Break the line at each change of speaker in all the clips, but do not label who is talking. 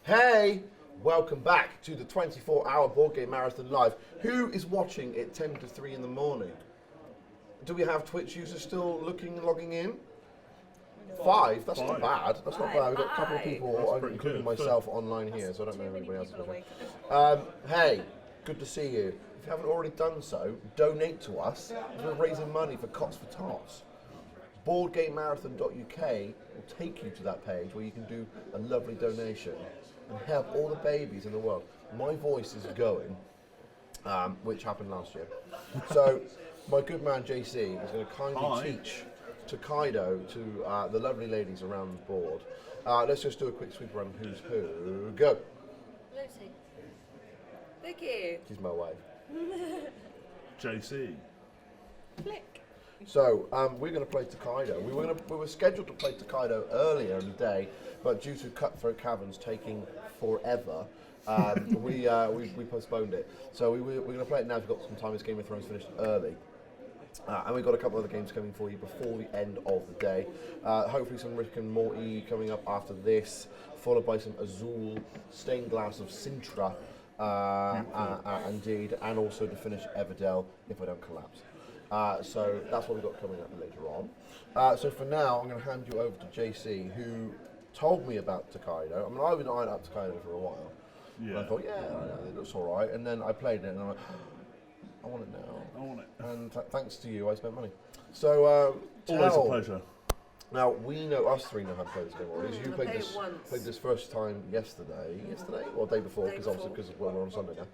Hey, welcome back to the 24-hour board game marathon live. Who is watching at 10 to 3 in the morning? Do we have Twitch users still logging in? 5? That's not bad. That's not bad. We've got a couple of people, including myself, online here, so I don't know if anybody else is watching. Hey, good to see you. If you haven't already done so, donate to us. We're raising money for Cots for Tots. BoardGameMarathon.uk will take you to that page where you can do a lovely donation and help all the babies in the world. My voice is going, which happened last year. So my good man JC is going to kindly teach Tokaido to the lovely ladies around the board. Let's just do a quick sweep around who's who. Go.
Lucy. Vicky.
She's my wife.
JC.
Flick.
So we're going to play Tokaido. We were scheduled to play Tokaido earlier in the day, but due to Cutthroat Caverns taking forever, we postponed it. So we're going to play it now. We've got some time. As Game of Thrones finished early. And we've got a couple of other games coming for you before the end of the day. Hopefully some Rick and Morty coming up after this, followed by some Azul, Stained Glass of Sintra, indeed, and also to finish Everdell if I don't collapse. So that's what we've got coming up later on. So for now, I'm going to hand you over to JC, who told me about Tokaido. I mean, I've been eyeing up Tokaido for a while. Yeah. And I thought, it looks all right. And then I played it, and I'm like, I want it now.
I want it.
And thanks to you, I spent money. So
always a pleasure.
Now we know, us three know how to play this game already. You played this first time yesterday, or day before, because obviously because we're on Sunday now.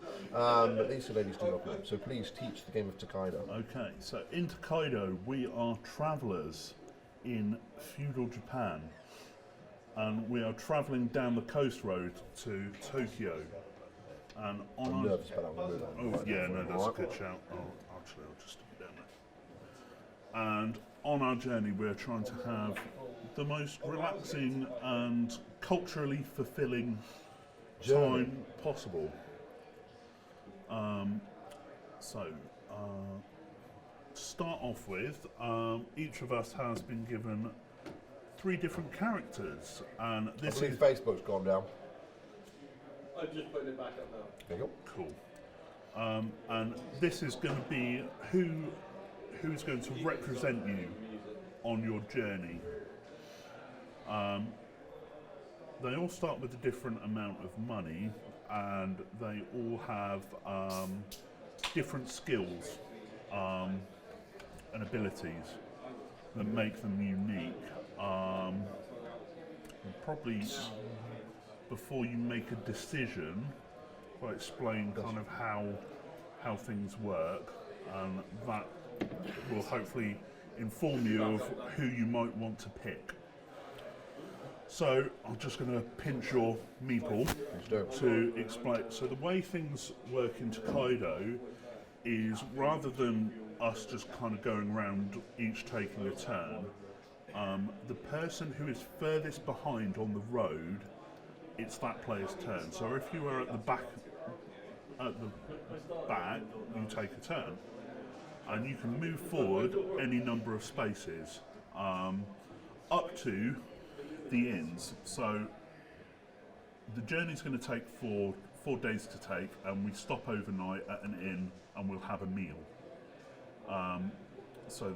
But these two ladies do not know. So please teach the game of Tokaido.
Okay, so in Tokaido we are travellers in feudal Japan, and we are travelling down the coast road to Tokyo. And on
I'm nervous about that.
Oh yeah, no, that's a good shout. Oh, actually, I'll just stick it down there. And on our journey, we're trying to have the most relaxing and culturally fulfilling time possible. To start off with, each of us has been given 3 different characters, and this
I believe Facebook's gone down.
I'm just putting it back up now.
There you
go. Cool. And this is going to be who's going to represent you on your journey. They all start with a different amount of money, and they all have different skills and abilities that make them unique. Probably before you make a decision, I'll explain kind of how things work, and that will hopefully inform you of who you might want to pick. So I'm just going to pinch your meeple to explain. So the way things work in Tokaido is, rather than us just kind of going around each taking a turn, the person who is furthest behind on the road, it's that player's turn. So if you are at the back, you take a turn, and you can move forward any number of spaces up to the inns. So the journey's going to take four days to take, and we stop overnight at an inn and we'll have a meal. So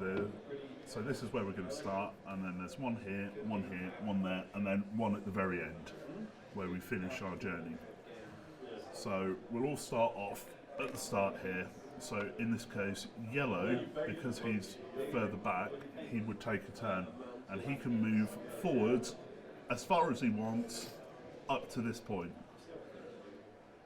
this is where we're going to start, and then there's one here, one there, and then one at the very end where we finish our journey. So we'll all start off at the start here. So in this case, yellow, because he's further back, he would take a turn, and he can move forwards as far as he wants up to this point.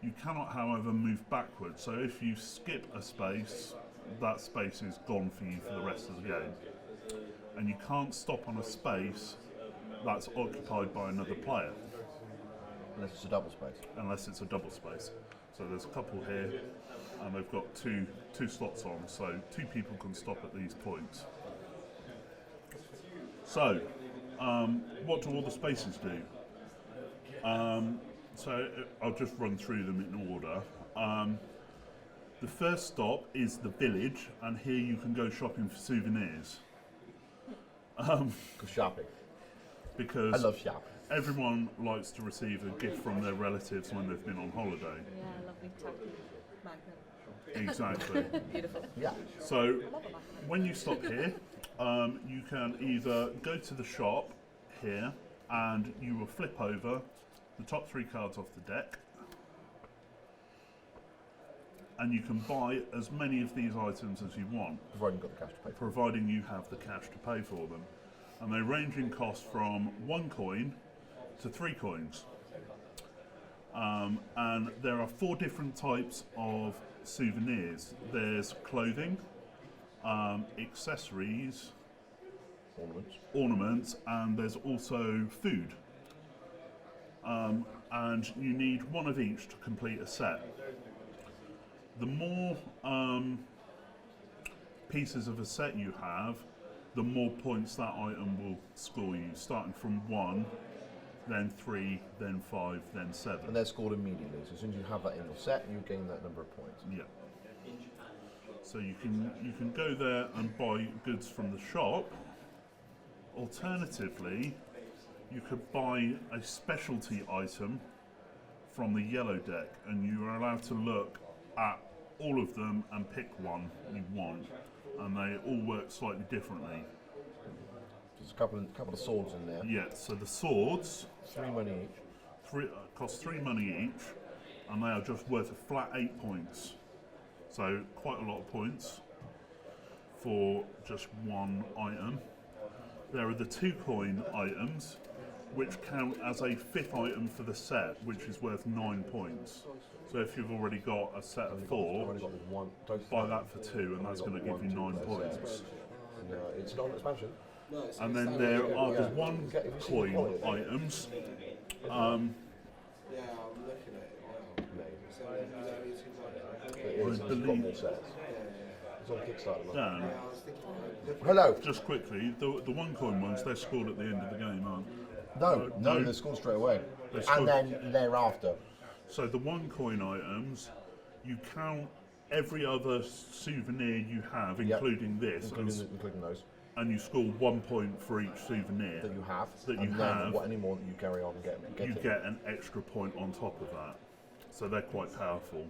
You cannot, however, move backwards. So if you skip a space, that space is gone for you for the rest of the game. And you can't stop on a space that's occupied by another player.
Unless it's a double space.
Unless it's a double space. So there's a couple here, and they've got two slots on, so 2 people can stop at these points. So, what do all the spaces do? So I'll just run through them in order. The first stop is the village, and here you can go shopping for souvenirs.
Shopping.
Because
I love shopping.
everyone likes to receive a gift from their relatives when they've been on holiday.
Yeah, lovely tacky magnet.
Exactly.
Beautiful.
Yeah.
So
Love a magnet.
when you stop here, you can either go to the shop here and you will flip over the top 3 cards off the deck, and you can buy as many of these items as you want,
Providing you've got the cash to pay for.
providing you have the cash to pay for them. And they range in cost from 1 coin to 3 coins. And there are 4 different types of souvenirs. There's clothing, accessories, ornaments, and there's also food. And you need 1 of each to complete a set. The more pieces of a set you have, the more points that item will score you, starting from 1, then 3, then 5, then 7.
And they're scored immediately. So as soon as you have that in your set, you gain that number of points.
Yeah. So you can go there and buy goods from the shop. Alternatively, you could buy a specialty item from the yellow deck, and you are allowed to look at all of them and pick one you want, and they all work slightly differently.
There's a couple of swords in there.
Yeah. So the swords
3 money each.
cost 3 money each, and they are just worth a flat 8 points. So quite a lot of points for just 1 item. There are the 2 coin items, which count as a 5th item for the set, which is worth 9 points. So if you've already got a set of 4,
I've only got one.
buy that for 2, and that's going to give you 9 points.
No, it's not an expansion.
And then there are the
Yeah.
1
Have you seen the
coin
quality?
items.
Yeah, I'm looking at it now. So,
It is. It's got
believe-
more sets. It's on Kickstarter. Look.
Dan,
I was thinking,
Hello.
just quickly, the 1 coin ones, they're scored at the end of the game, aren't they?
No,
no.
they're scored straight away.
They're
And
scored-
then thereafter.
So the 1 coin items, you count every other souvenir you have,
Yep.
including this,
Including those
and you score 1 point for each souvenir.
that you have.
That you
and then
have.
what any more that you carry on getting.
You get an extra point on top of that. So they're quite powerful.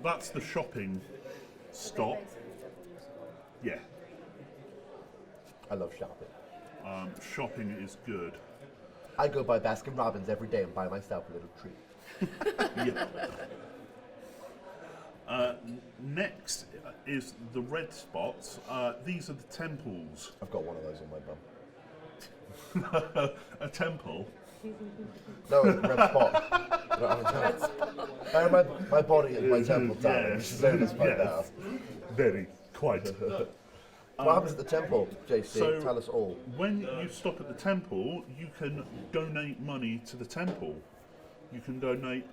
That's the shopping stop. Yeah,
I love shopping.
shopping is good.
I go by Baskin Robbins every day and buy myself a little treat.
Yeah. Next is the red spots. These are the temples.
I've got one of those on my bum.
A temple.
No, it's a red spot. I don't have a temple. My body is my temple time. You should know this by now.
Very quite.
What happens at the temple, JC?
So-
Tell us all.
When you stop at the temple, you can donate money to the temple. You can donate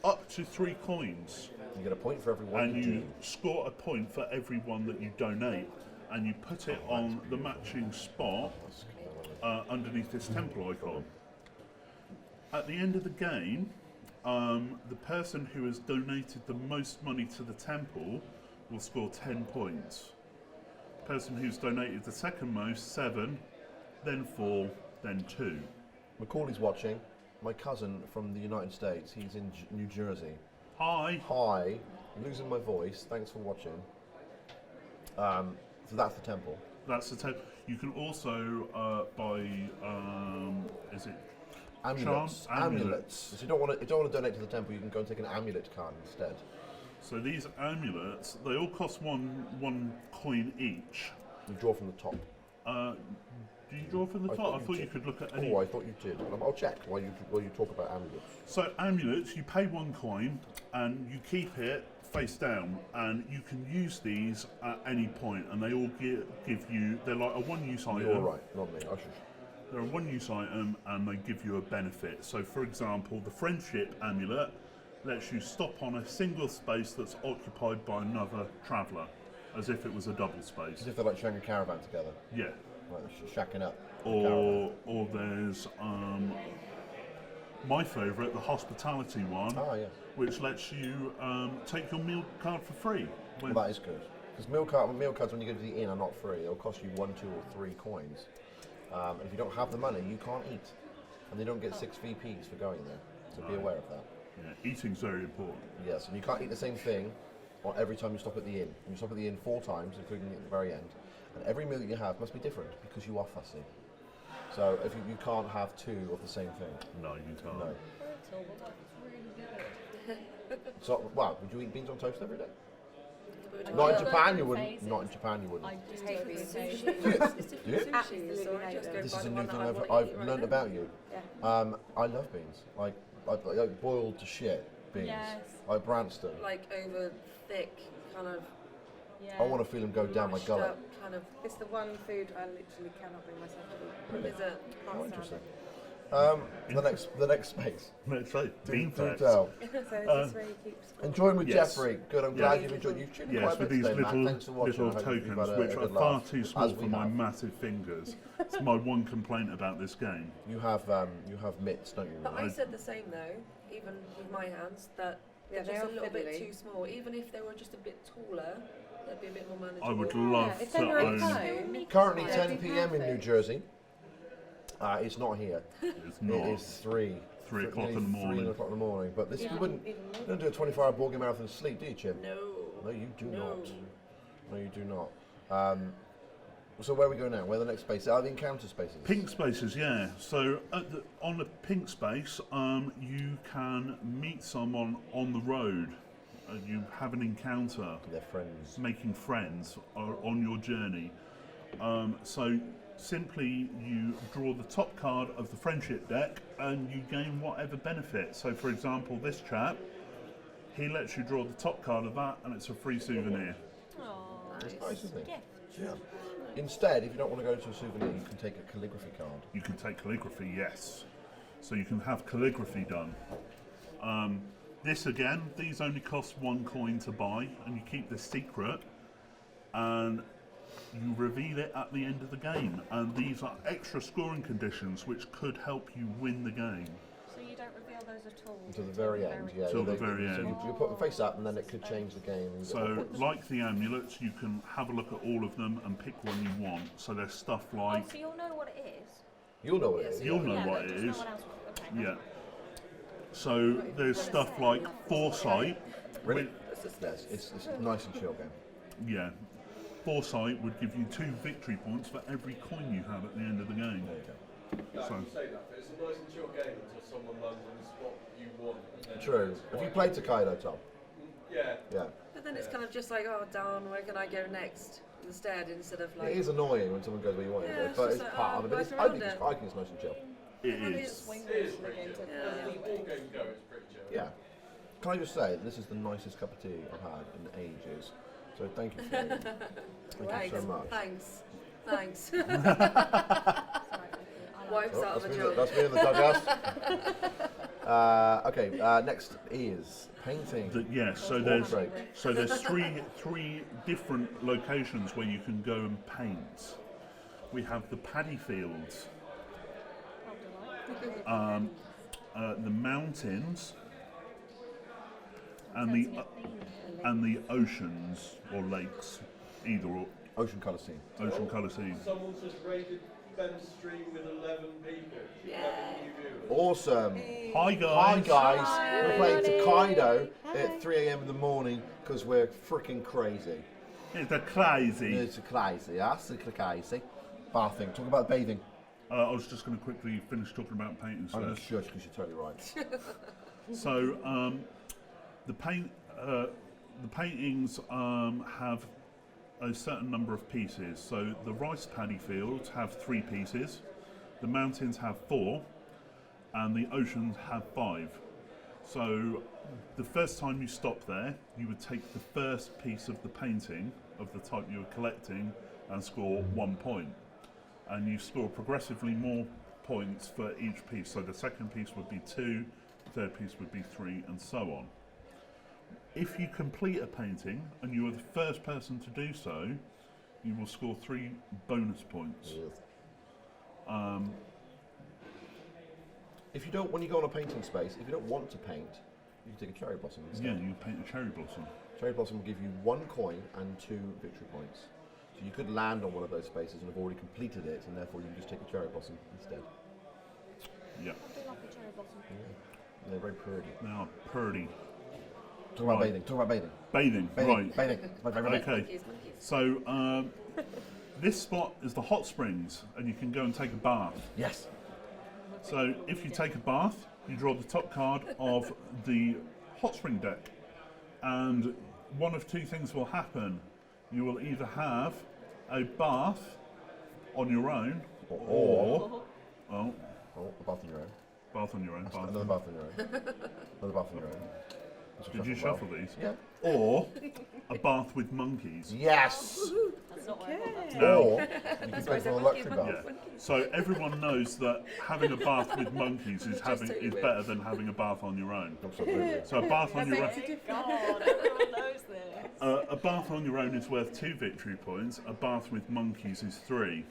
up to 3 coins,
You get a point for every one
and
you
you
do.
score a point for every one that you donate, and you put it on the matching spot underneath this temple icon. At the end of the game, the person who has donated the most money to the temple will score 10 points. The person who's donated the second most, 7, then 4, then 2.
Macaulay's watching. My cousin from the United States. He's in New Jersey.
Hi.
Hi. I'm losing my voice. Thanks for watching. So that's the temple.
That's the temple. You can also buy, is it
Amulets.
charms? Amulets.
So you don't want to donate to the temple. You can go and take an amulet card instead.
So these amulets, they all cost one coin each.
You draw from the top.
Do you draw from the
I
top? I
thought you
thought you
did.
could look at any.
Oh, I thought you did. I'll check while you talk about amulets.
So amulets, you pay 1 coin and you keep it face down, and you can use these at any point, and they all give you. They're like a one-use item.
You're right, not me. I should.
They're a one-use item, and they give you a benefit. So, for example, the friendship amulet lets you stop on a single space that's occupied by another traveller, as if it was a double space.
As if they're like sharing a caravan together,
Yeah.
like shacking up. in a caravan.
Or there's my favourite, the hospitality one,
Ah, yes.
which lets you take your meal card for free. When,
Well, that is good. Because meal cards, when you go to the inn, are not free. They'll cost you 1, 2, or 3 coins. And if you don't have the money, you can't eat. And they don't get 6 VPs for going there. So be aware of that.
Yeah, eating's very important.
Yes, and you can't eat the same thing every time you stop at the inn. You stop at the inn 4 times, including at the very end. And every meal that you have must be different because you are fussy. So if you can't have 2 of the same thing.
No, you can't.
No.
Brutal, but that's really good.
So, well, would you eat beans on toast every day?
I
Not in
do
Japan,
go
you
through
wouldn't.
phases.
Not in Japan, you wouldn't.
I just
hate
do
beans.
it phases.
It's
Do you?
different sushi, so I just go
This
buy
is
the
a new
one that
thing
I
I've
want to eat right
learned
now.
about you.
Yeah.
I love beans. Like boiled to shit beans.
Yes.
Like Branston.
Like over thick, kind of
Yeah.
I want to feel them go down my
mashed
gullet.
up, kind of. It's the one food I literally cannot bring myself to eat.
Really?
Is it?
How
Can't
interesting.
stand
The next space.
Let's say bean
Do
facts.
tell.
it. So is this where you keep score?
Enjoying with
Yes.
Jeffrey. Good. I'm
Yeah.
glad you've enjoyed. You've tuned in
Yes,
quite a
with
bit
these
today, Matt.
little
Thanks for watching.
little
I hope you've
tokens,
had a
which are
good
far
laugh,
too small
as we
for my
have.
massive fingers. It's my one complaint about this game.
You have mitts, don't you?
But I
I-
said the same though, even with my hands, that
Yeah,
they're
they
just
are
a little bit
fiddly.
too small. Even if they were just a bit taller, they'd be a bit more manageable.
I would love
if
to
they were
own.
at home,
Currently
They'd
10
be
p.m. in New
perfect.
Jersey. It's not here.
It's
It
not.
is 3.
3 o'clock in the
Nearly
morning.
3 o'clock in the morning. But this
Yeah.
you wouldn't. You don't do a 24-hour ball game marathon sleep, do you, Chim?
No.
No, you do
No.
not. No, you do not. So where we go now? Where are the next spaces? Are the encounter spaces?
Pink spaces, yeah. So on the pink space, you can meet someone on the road. You have an encounter,
They're friends.
making friends on your journey. So simply you draw the top card of the friendship deck and you gain whatever benefit. So for example, this chap, he lets you draw the top card of that and it's a free souvenir.
Aw,
It's nice, isn't it?
gift.
Yeah. Instead, if you don't want to go to a souvenir, you can take a calligraphy card.
You can take calligraphy, yes. So you can have calligraphy done. This again, these only cost 1 coin to buy, and you keep this secret, and you reveal it at the end of the game. And these are extra scoring conditions which could help you win the game.
So you don't reveal those at all?
To the very end, yeah.
Till the
They-
very
So
end.
you put them face up, and then it could change the game. And you get more
So,
points.
like the amulets, you can have a look at all of them and pick one you want. So there's stuff
Oh,
like,
so you'll know what it is?
You'll know what it is.
You'll
yeah.
know
Yeah,
what
but
it
just
is.
No one else will. Okay.
yeah. So there's stuff like foresight.
Really? Yes, it's a nice and chill game.
Yeah. Foresight would give you 2 victory points for every coin you have at the end of the game.
There you go.
So,
Say that, but it's a nice and chill game until someone lands on the spot you want. and then-
True. Have you played Tokaido, Tom?
Yeah.
Yeah.
But then it's kind of just like, oh darn, where can I go next? Instead of like.
It is annoying when someone goes where you want
Yeah,
it,
it's
but
just
it's
like,
part
oh,
of it. But
work
it's, I,
around
think it's,
it.
I think it's nice and chill.
it
Well,
is.
Swing
It is
the
pretty
game to
chill.
Yeah.
As far as ball games go, it's pretty chill.
Yeah. Can I just say, this is the nicest cup of tea I've had in ages. So thank you for it. Thank you so much.
Thanks. Thanks.
I like
Wipes out of a
That's me,
joke.
that's me in the doghouse. Okay, next is painting.
Yes, so there's three different locations where you can go and paint. We have the paddy fields, the mountains, and the oceans or lakes, either or,
Ocean colour scene.
ocean colour scene.
Someone's just raided Ben's stream with 11 people. 11 new viewers.
Awesome.
Hi guys.
Hi guys.
Hi,
We're playing
everybody.
Tokaido at 3 a.m. in the morning because we're freaking crazy.
It's a crazy.
It's crazy, yes, it's crazy. Bathing. Talk about bathing.
I was just going to quickly finish talking about paintings
I'm going
first.
to shush because you're totally right.
So the paintings have a certain number of pieces. So the rice paddy fields have 3 pieces, the mountains have 4, and the oceans have 5. So the first time you stop there, you would take the first piece of the painting of the type you were collecting and score 1 point. And you score progressively more points for each piece. So the second piece would be 2, the third piece would be 3, and so on. If you complete a painting and you are the first person to do so, you will score 3 bonus points.
If you don't, when you go on a painting space, if you don't want to paint, you can take a cherry blossom instead.
Yeah, you paint a cherry blossom.
Cherry blossom will give you 1 coin and 2 victory points. So you could land on one of those spaces and have already completed it, and therefore you can just take a cherry blossom instead.
Yeah.
I do like a cherry blossom.
They're very pretty.
They are pretty.
Talk about
Right.
bathing. Talk about bathing.
Bathing, right.
Bathing. It's my favourite thing.
Okay.
Monkeys, monkeys.
So this spot is the hot springs, and you can go and take a bath.
Yes.
So if you take a bath, you draw the top card of the hot spring deck, and one of two things will happen. You will either have a bath on your own, or
Oh, a bath on your own.
bath on your own. Bath.
Another bath on your own. Another bath on your own.
Did you shuffle these?
Yeah.
Or a bath with monkeys.
Yes.
That's not what I want.
Now,
Or you can take on a luxury bath.
yeah. So everyone knows that having a bath with monkeys is better than having a bath on your own.
Absolutely.
So a bath on your own.
Thank God, everyone knows this.
A bath on your own is worth 2 victory points. A bath with monkeys is 3.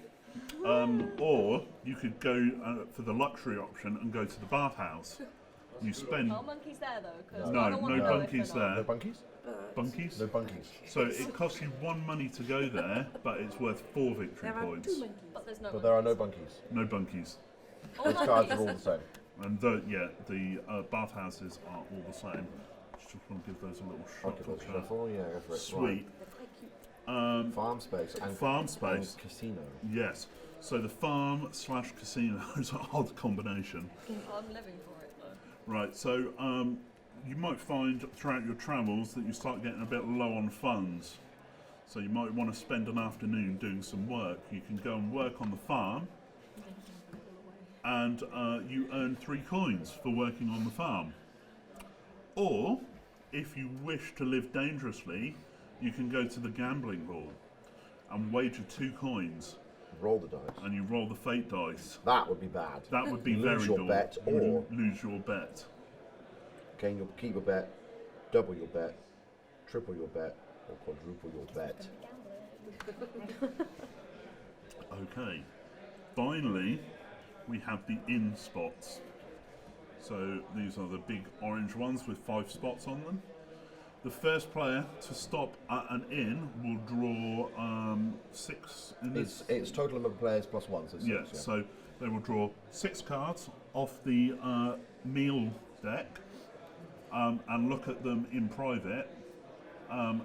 Or you could go for the luxury option and go to the bathhouse. You spend
Are monkeys there though? 'Cause
no
I don't want to go if
bunkies
they're not.
No
there.
bunkies?
Bunkies.
No bunkies.
So it costs you 1 money to go there, but it's worth 4 victory
There are
points.
2 monkeys.
But there's no.
But there are no bunkies.
No bunkies.
All
Those cards are
monkeys.
all the same.
And the bathhouses are all the same. Just want to give those a little
Okay,
shuffle.
let's shuffle. Yeah, go for it.
Sweet.
Right. Farm space and
Farm space.
and casino.
Yes. So the farm / casino is an odd combination.
I'm living for it though.
Right, so you might find throughout your travels that you start getting a bit low on funds. So you might want to spend an afternoon doing some work. You can go and work on the farm, and you earn 3 coins for working on the farm. Or, if you wish to live dangerously, you can go to the gambling hall and wager 2 coins,
Roll the dice.
and you roll the fate dice.
That would be bad.
That would be
Lose
very
your
dull.
bet,
You would
or-
lose your bet.
Gain your keep a bet, double your bet, triple your bet, or quadruple your bet.
Okay. Finally, we have the inn spots. So these are the big orange ones with 5 spots on them. The first player to stop at an inn will draw 6 in this.
It's total number of players plus 1, so 6.
Yeah, so they will draw 6 cards off the meal deck and look at them in private.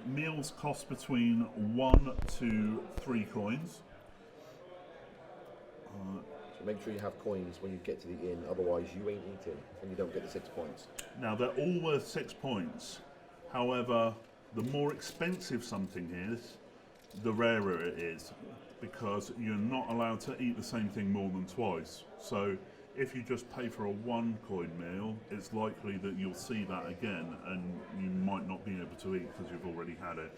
Meals cost between 1 to 3 coins.
So make sure you have coins when you get to the inn, otherwise you ain't eating and you don't get the 6 points.
Now they're all worth 6 points. However, the more expensive something is, the rarer it is, because you're not allowed to eat the same thing more than twice. So if you just pay for a 1 coin meal, it's likely that you'll see that again and you might not be able to eat because you've already had it.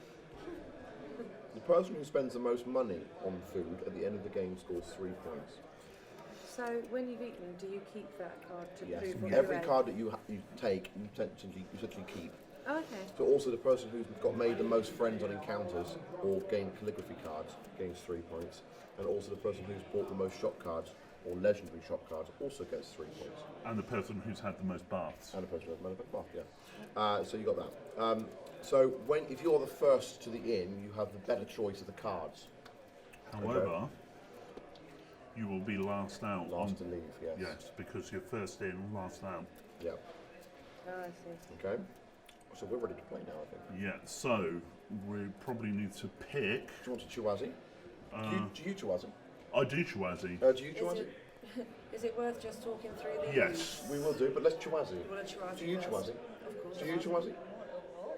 The person who spends the most money on food at the end of the game scores 3 points.
So when you've eaten, do you keep that card to
Yes.
prove what
Every
you ate?
card that you take, you essentially keep.
Oh, okay.
So also the person who's got made the most friends on encounters or gained calligraphy cards gains 3 points, and also the person who's bought the most shop cards or legendary shop cards also gets 3 points.
And the person who's had the most baths.
And the person who's made a bath, yeah. So you got that. So if you're the first to the inn, you have the better choice of the cards.
However, you will be last out.
Last to leave, yes.
Yes, because you're first in, last out.
Yeah.
Oh, I see.
Okay. So we're ready to play now, I think.
Yeah, so we probably need to pick.
Do you want to Chiwazi? Do you Chiwazi?
I do Chiwazi.
Do you Chiwazi?
Is it worth just talking through these?
Yes.
We will do, but let's Chiwazi.
You want to Chiwazi
Do you
first?
Chiwazi?
Of course.
Do you Chiwazi?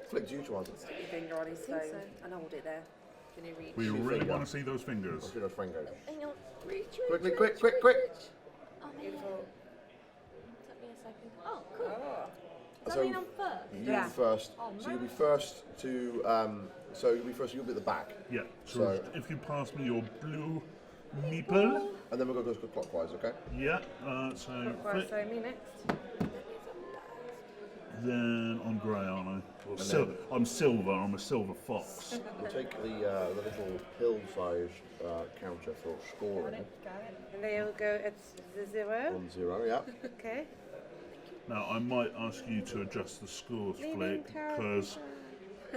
Flick, do you Chiwazi?
Stick your finger on his
think
phone
so.
and hold it there. Can you reach?
We
Your
really
finger.
want to see those fingers.
Let's do those fingers.
Hang on. Reach,
Quickly, quick, quick, quick!
Oh, man.
Beautiful.
Took me a second. Oh, cool.
Oh.
Does
So-
that mean I'm first?
You'll
Yeah.
be first.
Oh,
So you'll be first to. So you'll be first. You'll be at the back,
Yeah. So,
So-
if you pass me your blue meeple.
and then we're going to go clockwise. Okay.
Yeah. So
Right,
flick.
so me next.
Then I'm grey, aren't I? Or I'm silver. I'm a silver fox.
We'll take the little pill-sized counter for scoring.
And they all go at the 0.
1-0. Yeah.
Okay.
Now I might ask you to adjust the scores,
Leaving
Flick, because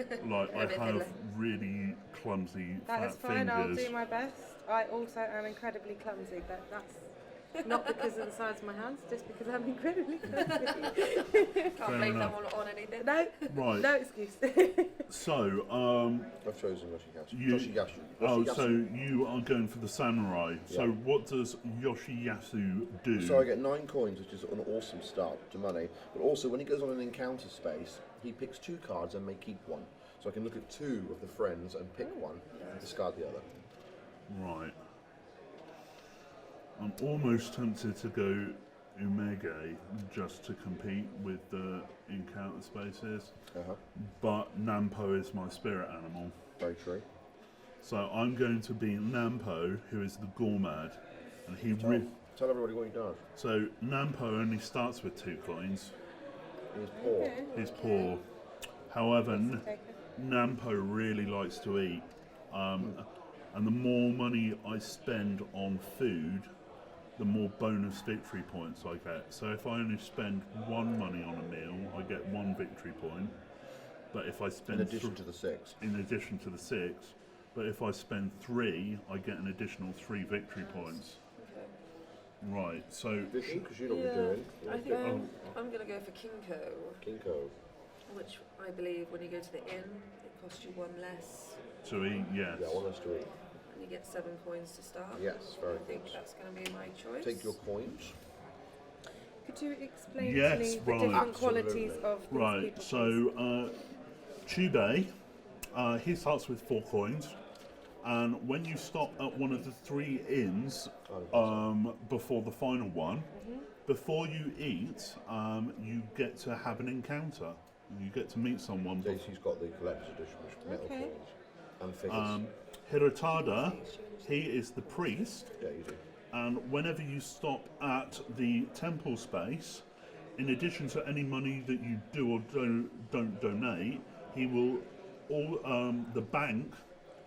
Like I
A bit
have
fiddly.
really clumsy
That
fat
is fine. I'll
fingers.
do my best. I also am incredibly clumsy, but that's not because of the size of my hands, just because I'm incredibly clumsy.
Can't
Fair
blame
enough.
them on anything.
No,
Right.
no excuse.
So,
I've chosen Yoshiyasu.
You-
Yoshiyasu.
oh,
Yoshiyasu.
so you are going for the samurai. So
Yeah.
what does Yoshiyasu do?
So I get 9 coins, which is an awesome start to money. But also, when he goes on an encounter space, he picks 2 cards and may keep one. So I can look at 2 of the friends and pick one and discard the other.
Right. I'm almost tempted to go Umege just to compete with the encounter spaces, but Nampo is my spirit animal.
Very true.
So I'm going to be Nampo, who is the Gormad, and he
Tell everybody what he does.
so Nampo only starts with 2 coins.
He's poor.
He's poor. However,
Taken.
Nampo really likes to eat, and the more money I spend on food, the more bonus victory points I get. So if I only spend 1 money on a meal, I get 1 victory point. But if I spend
In addition to the 6.
in addition to the 6, but if I spend 3, I get an additional 3 victory points. Right. So
Vicky, because you know what you're doing.
I think I'm going to go for Kinko,
Kinko.
which I believe when you go to the inn, it costs you 1 less,
to eat, yes.
Yeah, 1 less to eat.
and you get 7 coins to start.
Yes, very
I think
good.
that's going to be my choice.
Take your coins.
Could you explain
Yes,
to me the
right.
different
Absolutely.
qualities of these
Right.
people?
So Chubei, he starts with 4 coins. And when you stop at one of the 3 inns before the final one, before you eat, you get to have an encounter. You get to meet someone.
Daisy's got the collector's edition, which is metal
Okay.
coins and figures.
Hirotada, he is the priest.
Yeah, you do.
And whenever you stop at the temple space, in addition to any money that you do or don't donate, he will the bank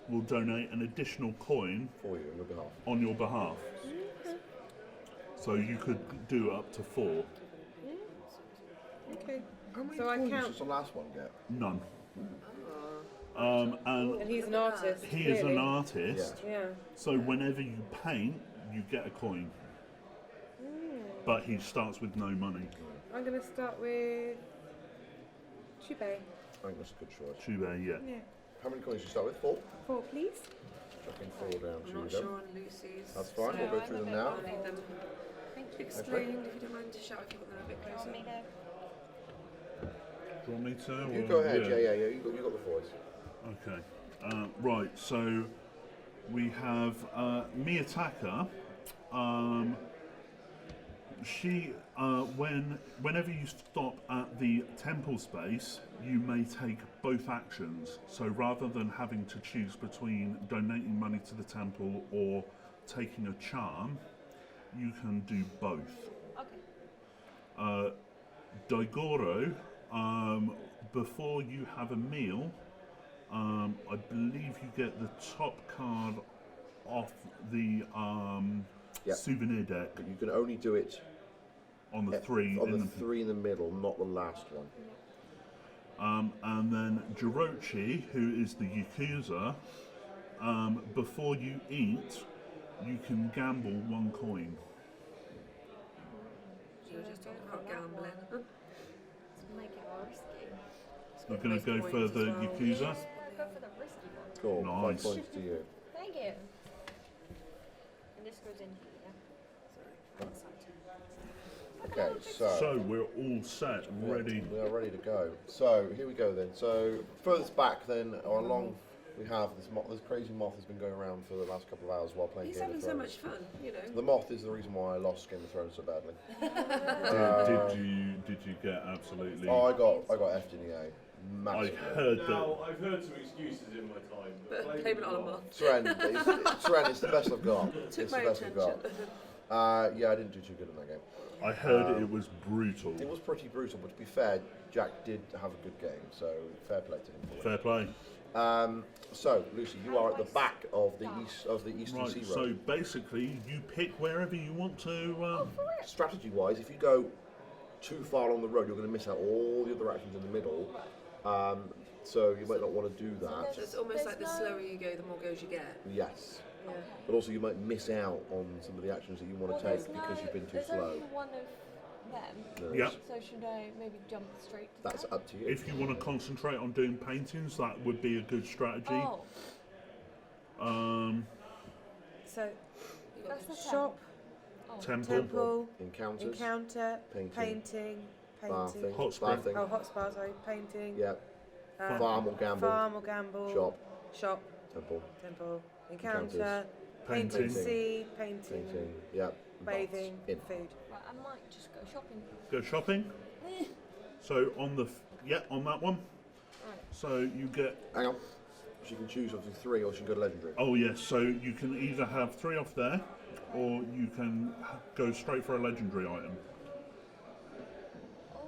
will donate an additional coin
For you, on your behalf.
on your behalf. So you could do up to 4.
Okay.
How many
So I
coins
count-
does the last one get?
None. And
And he's an artist.
he is an
clearly.
artist.
Yeah.
So whenever you paint, you get a coin. But he starts with no money.
I'm going to start with Chubei.
I think that's a good choice.
Chubei, yeah.
Yeah.
How many coins do you start with? 4?
4, please.
Chucking 4 down
I'm
to
not
them.
sure on Lucy's.
That's fine,
so
we'll go through them now.
I'll need them explained if you don't mind to shout if you want them a bit closer.
Do you want me to?
You
or-
go ahead, yeah, you got the voice.
Okay. Right, so we have Miyataka. She, whenever you stop at the temple space, you may take both actions. So rather than having to choose between donating money to the temple or taking a charm, you can do both.
Okay.
Daigoro, before you have a meal, I believe you get the top card off the
Yeah.
souvenir deck
But you can only do it
on the 3
on
in
the 3 in the middle, not the last one.
and then Jirochi, who is the Yakuza, before you eat, you can gamble 1 coin.
You were just talking about gambling.
Let's make it risky.
You're going to go
Most
for
points
the
as well.
Yakuza?
Go for the risky one.
Cool,
Nice.
5 points to you.
Thank you. And this goes in here. Sorry.
Okay,
So we're all set, ready.
We are ready to go. So here we go then. So furthest back then, or along, we have this crazy moth has been going around for the last couple of hours while playing
He's
Game
having
of
so
Thrones.
much fun, you know.
The moth is the reason why I lost Game of Thrones so badly.
Did you get absolutely?
Oh, I got effed in the A.
I
Massively.
heard that.
Now, I've heard some excuses in my time, but
But blame it on a moth.
Sren, it's the best I've got.
Took
It's the
my
best I've got.
attention.
Yeah, I didn't do too good in that game.
I heard it was brutal.
It was pretty brutal, but to be fair, Jack did have a good game, so fair play to him.
Fair play.
So, Lucy, you are at the back of the Eastern Sea
Right.
Road.
So basically, you pick wherever you want to.
Strategy-wise, if you go too far along the road, you're going to miss out all the other actions in the middle. So you might not want to do that.
So it's almost like the slower you go, the more goes you get.
Yes.
Yeah.
But also you might miss out on some of the actions that you want to take because you've been too
there's
slow.
only one of them.
Yeah.
So should I maybe jump straight to
That's
that?
up to you.
If you want to concentrate on doing paintings, that would be a good strategy.
Oh,
So
that's the
shop,
Temple,
Encounters.
encounter,
Painting.
painting.
Hot spring.
Bathing.
Oh, hot spa, sorry, painting.
Yeah. Farm or gamble.
Farm or gamble.
Shop.
Temple.
Temple.
Encounter.
Painting.
Painting. Sea. Painting.
Painting. Yeah.
Bathing.
In.
Food.
right, I might just go shopping.
Go shopping. So on the on that one.
Right.
So you get
Hang on. She can choose obviously 3 or she can go to legendary.
oh yes. So you can either have 3 off there, or you can go straight for a legendary item.
Oh,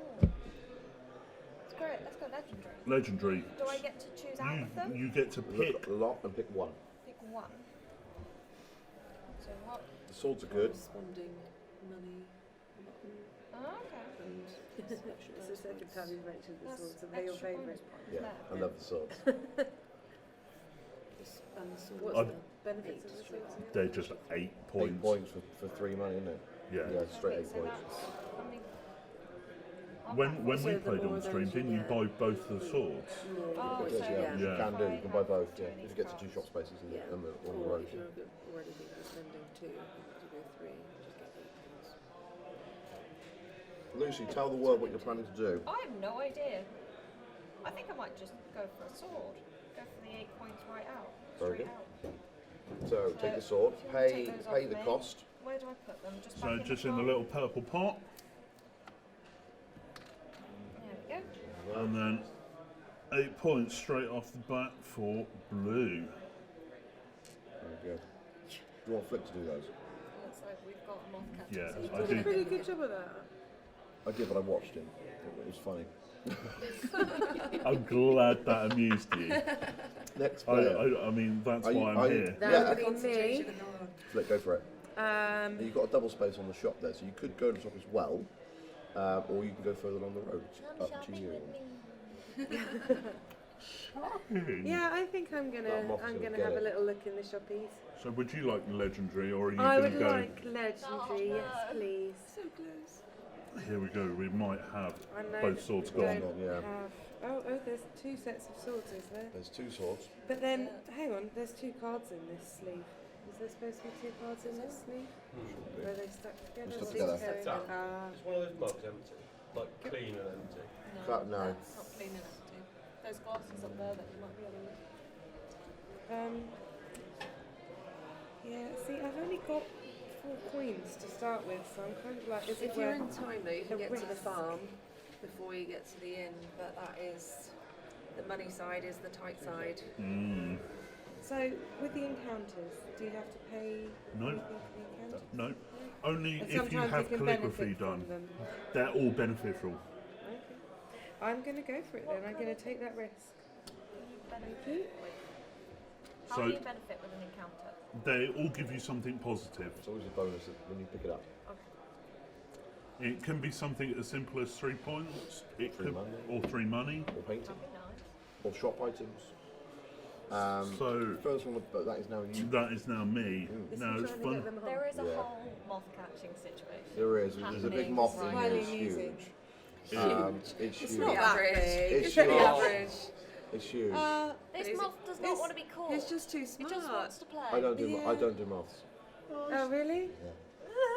it's great. Let's go legendary.
Legendary.
Do I get to choose out of them?
You get to
Look
pick.
at the lot and pick 1.
Pick one. So what?
The swords are good.
Spending money
Oh, okay.
and
It's the second time you've mentioned the
That's
swords. Are they your
extra
favourite?
bonus points
Yeah,
there.
I love the swords.
and swords.
What's
I've-
the benefits of the swords?
They're just 8 points.
8 points for 3 money, isn't it?
Yeah.
Yeah, straight 8
So
points.
that's, I mean,
When we
So the
played
more
on stream,
those you
didn't you
get.
buy both the swords?
oh,
It is,
so
yeah. You
Yeah.
can do. You can buy both. Yeah.
Doing
If you get to 2
cards.
shop spaces in
Yeah.
the, on the
Or
road.
if you're already thinking of spending 2, you go 3, just get 8 points.
Lucy, tell the world what you're planning to do.
I have no idea. I think I might just go for a sword. Go for the 8 points right out.
Very
Straight
good.
out.
So take the sword,
if you wanna
pay
take those
pay
off
the
me.
cost.
Where do I put them? Just
So
back
just in the
pot?
little purple pot,
There we go.
and then 8 points straight off the bat for blue.
Very good. Do you want Flick to do those?
Looks like we've got a moth catching
Yeah,
season.
I
Did a
do.
pretty good job of that.
I did, but I watched him. It was funny.
I'm glad that amused you.
Next player.
I mean, that's
Are you-
why
are
I'm
you-
here.
That
Yeah.
would be me.
Concentration and all.
Flick, go for it.
Um,
You've got a double space on the shop there, so you could go to the shop as well, or you can go further along the road. It's
Come
up to
shopping
you.
with me.
yeah, I think I'm
That
gonna
moth's
I'm
gonna
gonna
get
have a
it.
little look in the shoppies.
So would you like legendary, or are you
I
going
would
to go?
like legendary,
Oh,
yes,
no.
please.
So close.
Here we go. We might have
I know
both swords
we
gone.
don't
Yeah.
have- Oh, there's 2 sets of swords, is there?
There's 2 swords.
But then, hang on, there's 2 cards in this sleeve. Is there supposed to be 2 cards in this sleeve? Where they stuck together?
Stuck
So
together.
it's going-
Stuck.
Ah.
It's one of those mugs empty, like clean and empty.
No.
That's not clean enough to. There's glasses up there that you might be able to.
Yeah, see, I've only got 4 coins to start with, so I'm kind of like, is it
If you're
worth...
in time though, you can
the
get to the
risk?
farm before you get to the inn, but that is, the money side is the tight side.
Mm,
So, with the encounters, do you have to pay
No.
anything for the encounters?
no, only
And
if you
sometimes
have
can
calligraphy
benefit
done.
from them.
They're all beneficial.
Okay. I'm going to go for it then. I'm going to take that risk. Thank you.
How
So-
do you benefit with an encounter?
They all give you something positive.
It's always a bonus when you pick it up.
Okay.
It can be something as simple as 3 points. It
3
could,
money.
or 3 money.
Or painting.
That'd be nice.
Or shop items.
So
First one, but that is now you.
that is now me.
Is
Now
he
it's
trying to
fun.
get them home?
There is a
Yeah.
whole moth catching situation.
There is. There's a big
happening
moth in
right
here.
Highly
It's
amusing.
huge. It's huge.
not that big.
It's
It's pretty
huge.
average.
It's huge.
This
Is
moth does not
it's-
want to be caught.
It's just too
It
smart.
just wants to play.
I don't do.
Yeah.
I don't do moths.
Oh, really?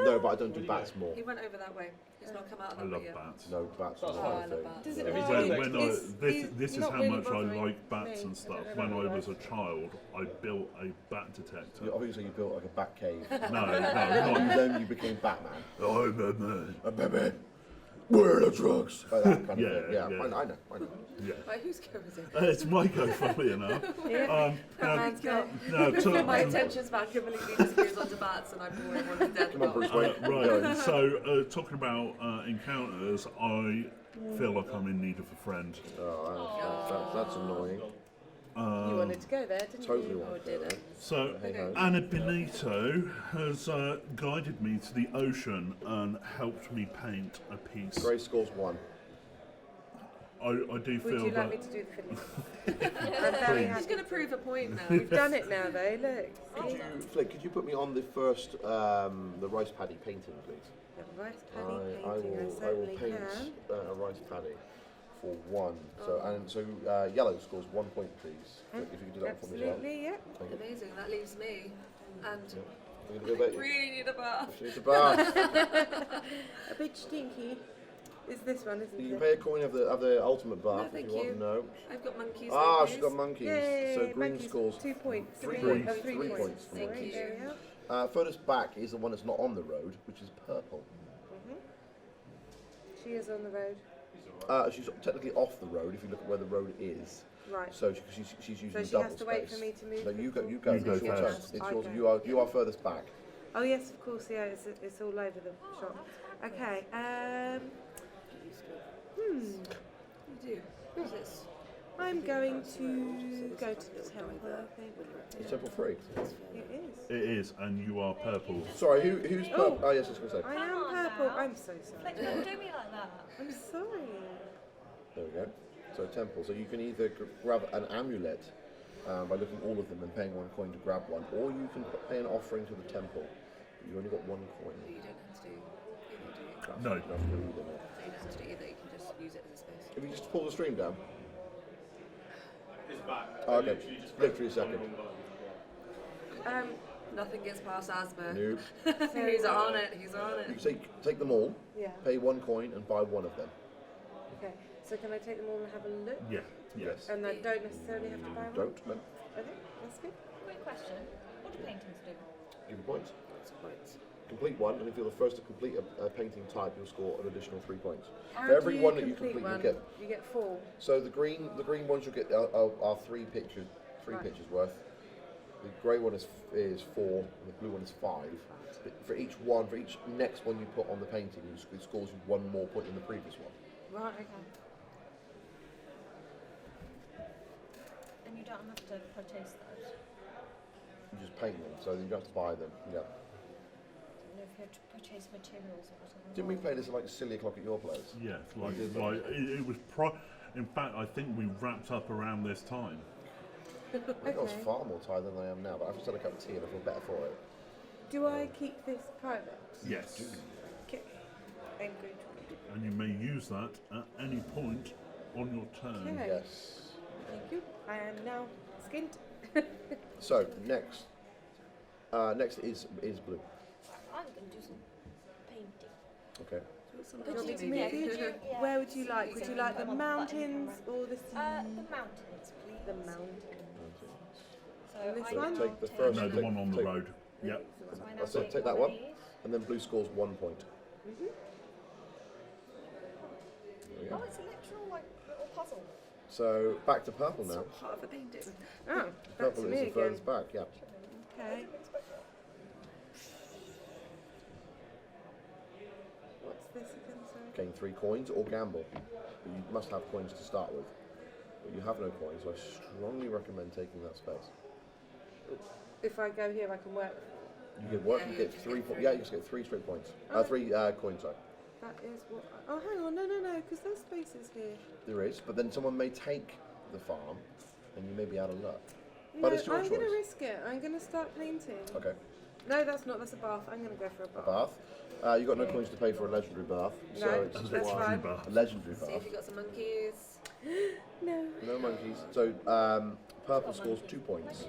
No, but I don't do bats more.
He went over that way. He's not come out of
I
that
love
way yet.
bats.
No bats.
That's
are
Oh,
my
I love
thing.
bats.
Does it
Every
work?
time
When I,
It's-
this
it's
this is
not
how
really
much I
bothering
like bats
me.
and
I
stuff.
don't
When
know
I
why.
was a child, I built a bat detector.
Obviously, you built like a bat cave.
No, no,
And
not.
then you became Batman.
I'm a man.
Batman. Where are the drugs? Like that kind of
Yeah,
thing. Yeah,
yeah.
I know.
Yeah.
Right, whose go is it?
It's my go, funnily enough.
Yeah.
Now,
Man's go.
now,
My attention span completely disappears onto bats and I'm boring one to death.
Come on, Bruce Wayne.
right, so talking about encounters, I feel like I'm in need of a friend.
Oh, that's annoying.
You wanted to go there, didn't
Totally
you?
want to go there.
So
Hey ho.
Anna Benito has guided me to the ocean and helped me paint a piece.
Gray scores 1.
I do
Would
feel
you like
that.
me to do the fiddly? I'm very
He's
happy.
going to prove a point now.
We've done it now, though. Look.
Could
See?
Flick, could you put me on the first, the rice paddy painting, please?
The rice paddy
I
painting. I
will
certainly
paint
can.
a rice paddy for 1. So yellow scores 1 point, please. Flick, if you could do that for me as well.
Absolutely, yeah.
Thank you.
Amazing. That leaves me. And
We're gonna go back.
really need a bath.
It's a bath.
A bit stinky. Is this one, isn't
You can
it?
pay a coin of the ultimate bath
No,
if
thank
you want.
you.
No.
I've got monkeys.
Ah,
there,
she's
please.
got monkeys.
Yay,
So green
monkeys,
scores
2 points.
3
Three
points.
3
3
points.
points.
Thank
Sorry,
you.
there we are.
Furthest back is the one that's not on the road, which is purple.
She is on the road.
She's technically off the road if you look at where the road is.
Right.
So she's using
So she
double
has to wait
space.
for me to move
No, you go.
before-
You go.
You go
It's your turn.
first.
It's
I
yours.
go.
You are furthest back.
Oh yes, of course. Yeah, it's all over the shop. Okay.
You do. Who's this?
I'm going to go to the temple. I think
It's temple free.
it is.
It is, and you are purple.
Sorry, who's purple? Oh yes, I was going to say.
I
Come
am
on
purple.
now.
I'm so sorry.
Flex, don't do me like that.
I'm sorry.
There we go. So temple. So you can either grab an amulet by looking at all of them and paying 1 coin to grab one, or you can pay an offering to the temple. But you only got 1 coin.
You don't have to do either, do you?
No.
You don't have to do either, no.
So you don't have to do either. You can just use it as a space.
If you just pull the stream down.
It's back.
Oh, okay. Literally a second.
Nothing gets past asthma.
Nope.
He's on it. He's on
You
it.
take them all,
Yeah.
pay 1 coin, and buy 1 of them.
Okay. So can I take them all and have a look?
Yeah. Yes.
And I don't necessarily have to buy one.
Don't. No.
Okay, that's good.
Quick question. What do paintings do?
Give you points.
That's points.
Complete one, and if you're the first to complete a painting type, you'll score an additional 3 points.
How
For every
do
one that you complete,
one?
you get.
4.
So the green ones you'll get are 3 pictures,
Right.
pictures worth. The grey one is 4, and the blue one is 5. But for each next one you put on the painting, it scores you 1 more point than the previous one.
Right. Okay.
And you don't have to purchase those.
You just paint them, so you don't have to buy them. Yeah.
You know, if you have to purchase materials or whatever.
Didn't we play this like silly o'clock at your place?
Yes. It was. In fact, I think we wrapped up around this time.
I think I was
Okay.
far more tired than I am now, but I've just had a cup of tea and I feel better for it.
Do I keep this private?
Yes.
Okay. I'm good.
And you may use that at any point on your turn.
Okay.
Yes.
Thank you. I am now skint.
So next is blue.
I'm going to do some painting.
Okay.
Do you want me to
Yeah,
move you?
could you- yeah.
Where would you like? Would you like the
Come on, button
mountains
camera.
or the sea?
The mountains, please.
The mountains.
So
This
I
So
one?
now
take the
take-
first.
No, the one on the road. Yep.
So I now
That's it, take that
of
one.
these.
And then blue scores 1 point.
Oh,
There we go.
it's a literal like little puzzle.
So back to purple now.
Part of a painting.
Oh, back to
Purple
me
is the
again.
furthest back, yeah.
Okay. What's this again, sorry?
Gain 3 coins or gamble. But you must have coins to start with. But you have no coins, so I strongly recommend taking that space.
If I go here, I can work.
You can work
Yeah,
and
you
get
just
3
get
points.
three.
Yeah, you just get 3 straight points.
Oh.
3 coins, sorry.
That is what. Oh, hang on. No, because there's spaces here.
There is, but then someone may take the farm and you may be out of luck.
No,
But it's your
I'm going to
choice.
risk it. I'm going to start painting.
Okay.
No, that's not. That's a bath. I'm going to go for a
A
bath.
bath. You got no coins to pay for a legendary bath.
No,
So it's
that's
just
fine.
a legendary
See
bath.
if you got some monkeys.
No.
No monkeys. So purple scores 2 points.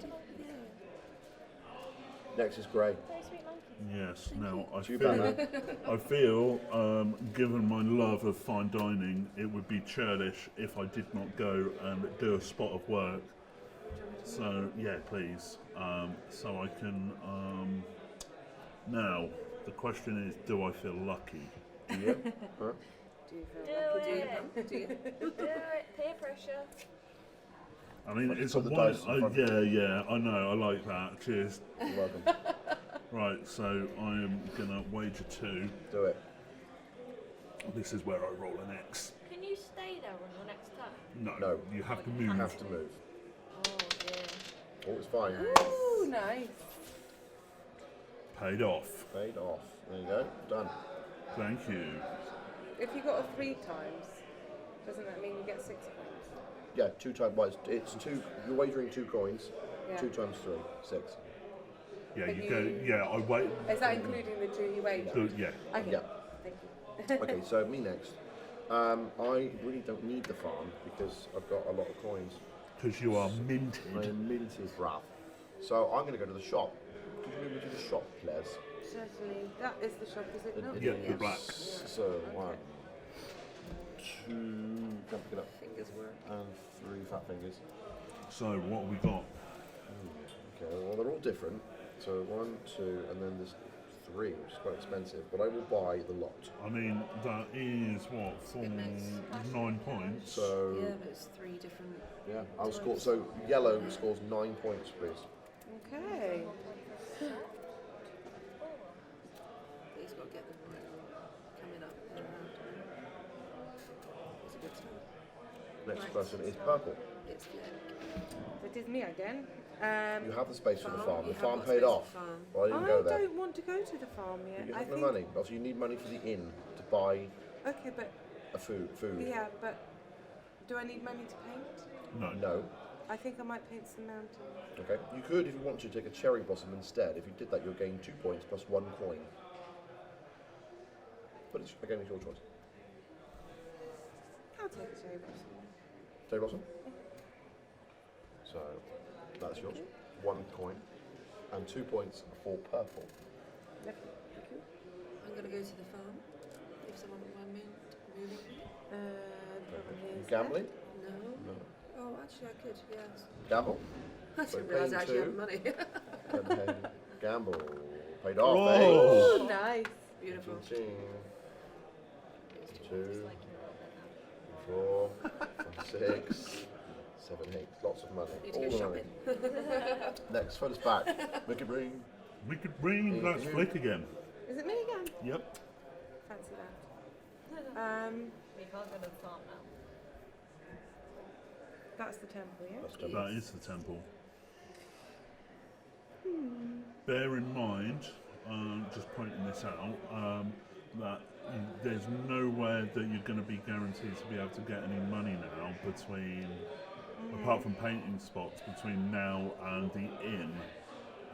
Next is grey.
Very sweet monkey.
Yes. Now I
Too
feel.
bad.
I feel, given my love of fine dining, it would be churlish if I did not go and do a spot of work. So yeah, please. So I can. Now the question is, do I feel lucky?
Yeah. Huh?
Do you feel
Do
lucky?
it.
Do you?
Do it. Peer pressure.
I mean,
Put
it's a
the
one.
dice in front of
Yeah. I know. I like that. Cheers.
You're welcome.
Right. So I am gonna wager 2.
Do it.
This is where I roll an X.
Can you stay there on your next turn?
No.
No.
You have to
You
move.
have to move.
Oh dear.
Oh, it's fine.
Ooh, nice.
Paid off.
Paid off. There you go. Done.
Thank you.
If you got a 3 times, Doesn't that mean you get 6 points?
Yeah, 2 times. Well, it's 2. You're wagering 2 coins.
Yeah.
2 times 3, 6.
Yeah,
But
you go.
you-
Yeah, I wait.
Is that including the 2 you wagered?
Yeah.
Okay.
Yeah.
Thank you.
Okay, so me next. I really don't need the farm because I've got a lot of coins.
Because you are
I
minted.
am minted, bruv. So I'm going to go to the shop. Could you move me to the shop, Les?
Certainly. That is the shop, is it not?
Yeah, the black.
So 1, 2, can't pick it up,
Fingers work.
and 3 fat fingers.
So what have we got?
Okay, well they're all different. So 1, 2, and then there's 3, which is quite expensive. But I will buy the lot.
I mean, that is what,
Good mix.
9 points.
So
Yeah, but it's 3 different.
yeah, I'll score. So yellow scores 9 points, please.
Okay.
He's got to get them right. Coming up and around. It's a good start.
Next
Right.
person is purple.
It's Flick.
So it is me again.
You have the space for the farm.
You
The
have
farm
got
paid
space for
off.
the farm.
Well, I didn't
I
go there.
don't want to go to the farm yet.
But you
I
have no
think,
money. Also, you need money for the inn to buy
Okay, but
a food.
yeah, but do I need money to paint?
No.
No.
I think I might paint some mountains.
Okay. You could, if you want to, take a cherry blossom instead. If you did that, you'll gain 2 points plus 1 coin. But it's, again, it's your choice.
I'll take a cherry blossom.
Cherry blossom? So, that's yours. 1 coin. And 2 points for purple.
Lovely. Thank you.
I'm going to go to the farm. If someone wouldn't mind moving.
Probably is
Gambling?
No.
No.
Oh, actually, I could, yes.
Gamble?
I
So
didn't realise I
paying
actually
2.
had money.
And then gamble. Paid off,
Oh.
eh?
Oh, nice.
Beautiful.
Ching.
It's
2,
like you're all there now.
4, 6, 7, 8. Lots of money.
Need to
All
go
the money.
shopping.
Next, phone us back. Make it ring.
We could bring that Flick again.
Is it me again?
Yep.
Fancy that.
We can't go to the farm now.
That's the temple, yeah?
That's
That is the temple. Bear in mind, just pointing this out, that there's nowhere that you're going to be guaranteed to be able to get any money now between, apart from painting spots, between now and the inn.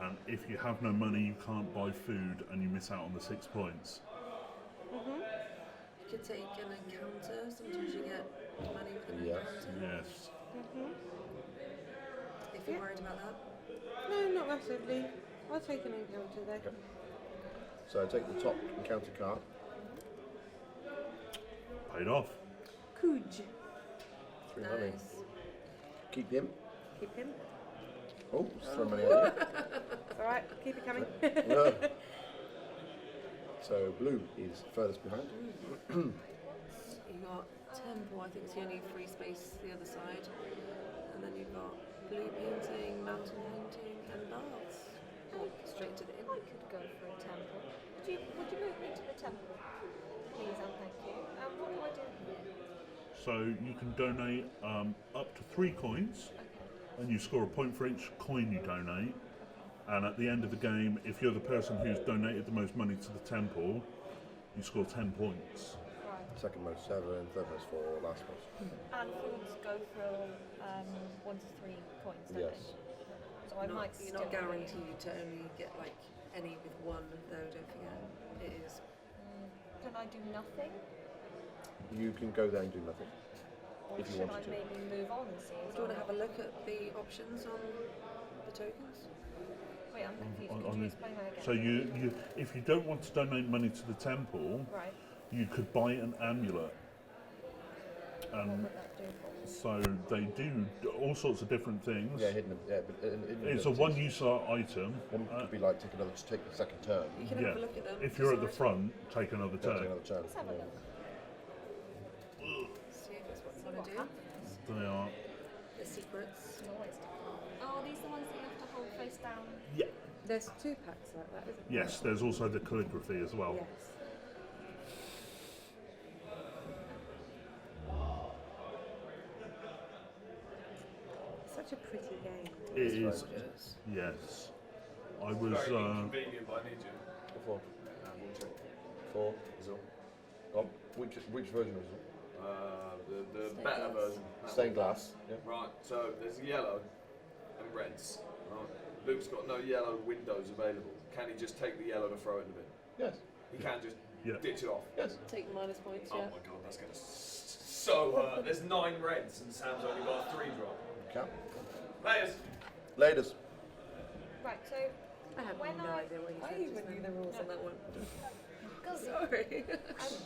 And if you have no money, you can't buy food and you miss out on the 6 points.
You could take an encounter. Sometimes you get money with an
Yes.
encounter.
Yes.
If you're worried about that.
No, not massively. I'll take an encounter though.
Okay. So take the top encounter card.
Paid off.
Cooj.
3 money.
Nice.
Keep him.
Keep him.
Oh, throw money at
It's alright, keep it coming.
you. No. So blue is furthest behind.
You got temple. I think it's the only free space the other side. And then you've got blue painting, mountain painting, and baths. Walk straight to the inn.
I could go for a temple. Would you move me to the temple? Please and thank you. What do I do here?
So you can donate up to 3 coins, and you score a point for each coin you donate. And at the end of the game, if you're the person who's donated the most money to the temple, you score 10 points.
Right.
Second most 7, third most 4, last most.
And foods go for 1 to 3 coins, don't
Yes.
they? So I
Not-
might
you're
still
not
be-
guaranteed to only get like any with 1, though. Don't forget, it is.
Can I do nothing?
You can go there and do nothing.
Or
If you
should I
wanted to.
maybe move on and see?
Do you want to have a look at the options on the tokens?
Wait, I'm confused.
On-
Could
on
you
the-
explain that again?
So you, if you don't want to donate money to the temple,
Right.
you could buy an amulet.
What
And
would that do for me?
so they do all sorts of different things.
Yeah, hidden. Yeah, but
It's a one-use item.
One could be like take a second turn.
You can
Yeah.
have a look at them.
If you're at the
decide,
front, take another
Take
turn.
another turn.
Let's have a
Yeah.
look.
See if it's what you
What
want to do.
happens?
They are.
The secrets.
Noise. Oh, are these the ones that you have to hold face down?
Yeah.
There's 2 packs like that, isn't there?
Yes. There's also the calligraphy as well.
Yes. Such a pretty game.
It is.
Yes.
Yes. I was.
Very inconvenient, but I need you.
4. 4 is all. Oh, which version is it?
The
Stained
better
glass.
version.
Stained glass. Yeah.
Right, so there's yellow and reds. Right. Luke's got no yellow windows available. Can he just take the yellow and throw it in the bin?
Yes.
He can just
Yeah.
ditch it off.
Yes.
Take minus points,
Oh
yeah.
my god, that's gonna so hurt. There's 9 reds and Sam's only got a 3 drop.
Count.
Layers.
Ladies.
Right, so
I have
when
no
I-
idea what you
I
said.
even
just
knew
now.
the rules on that one.
because
Sorry.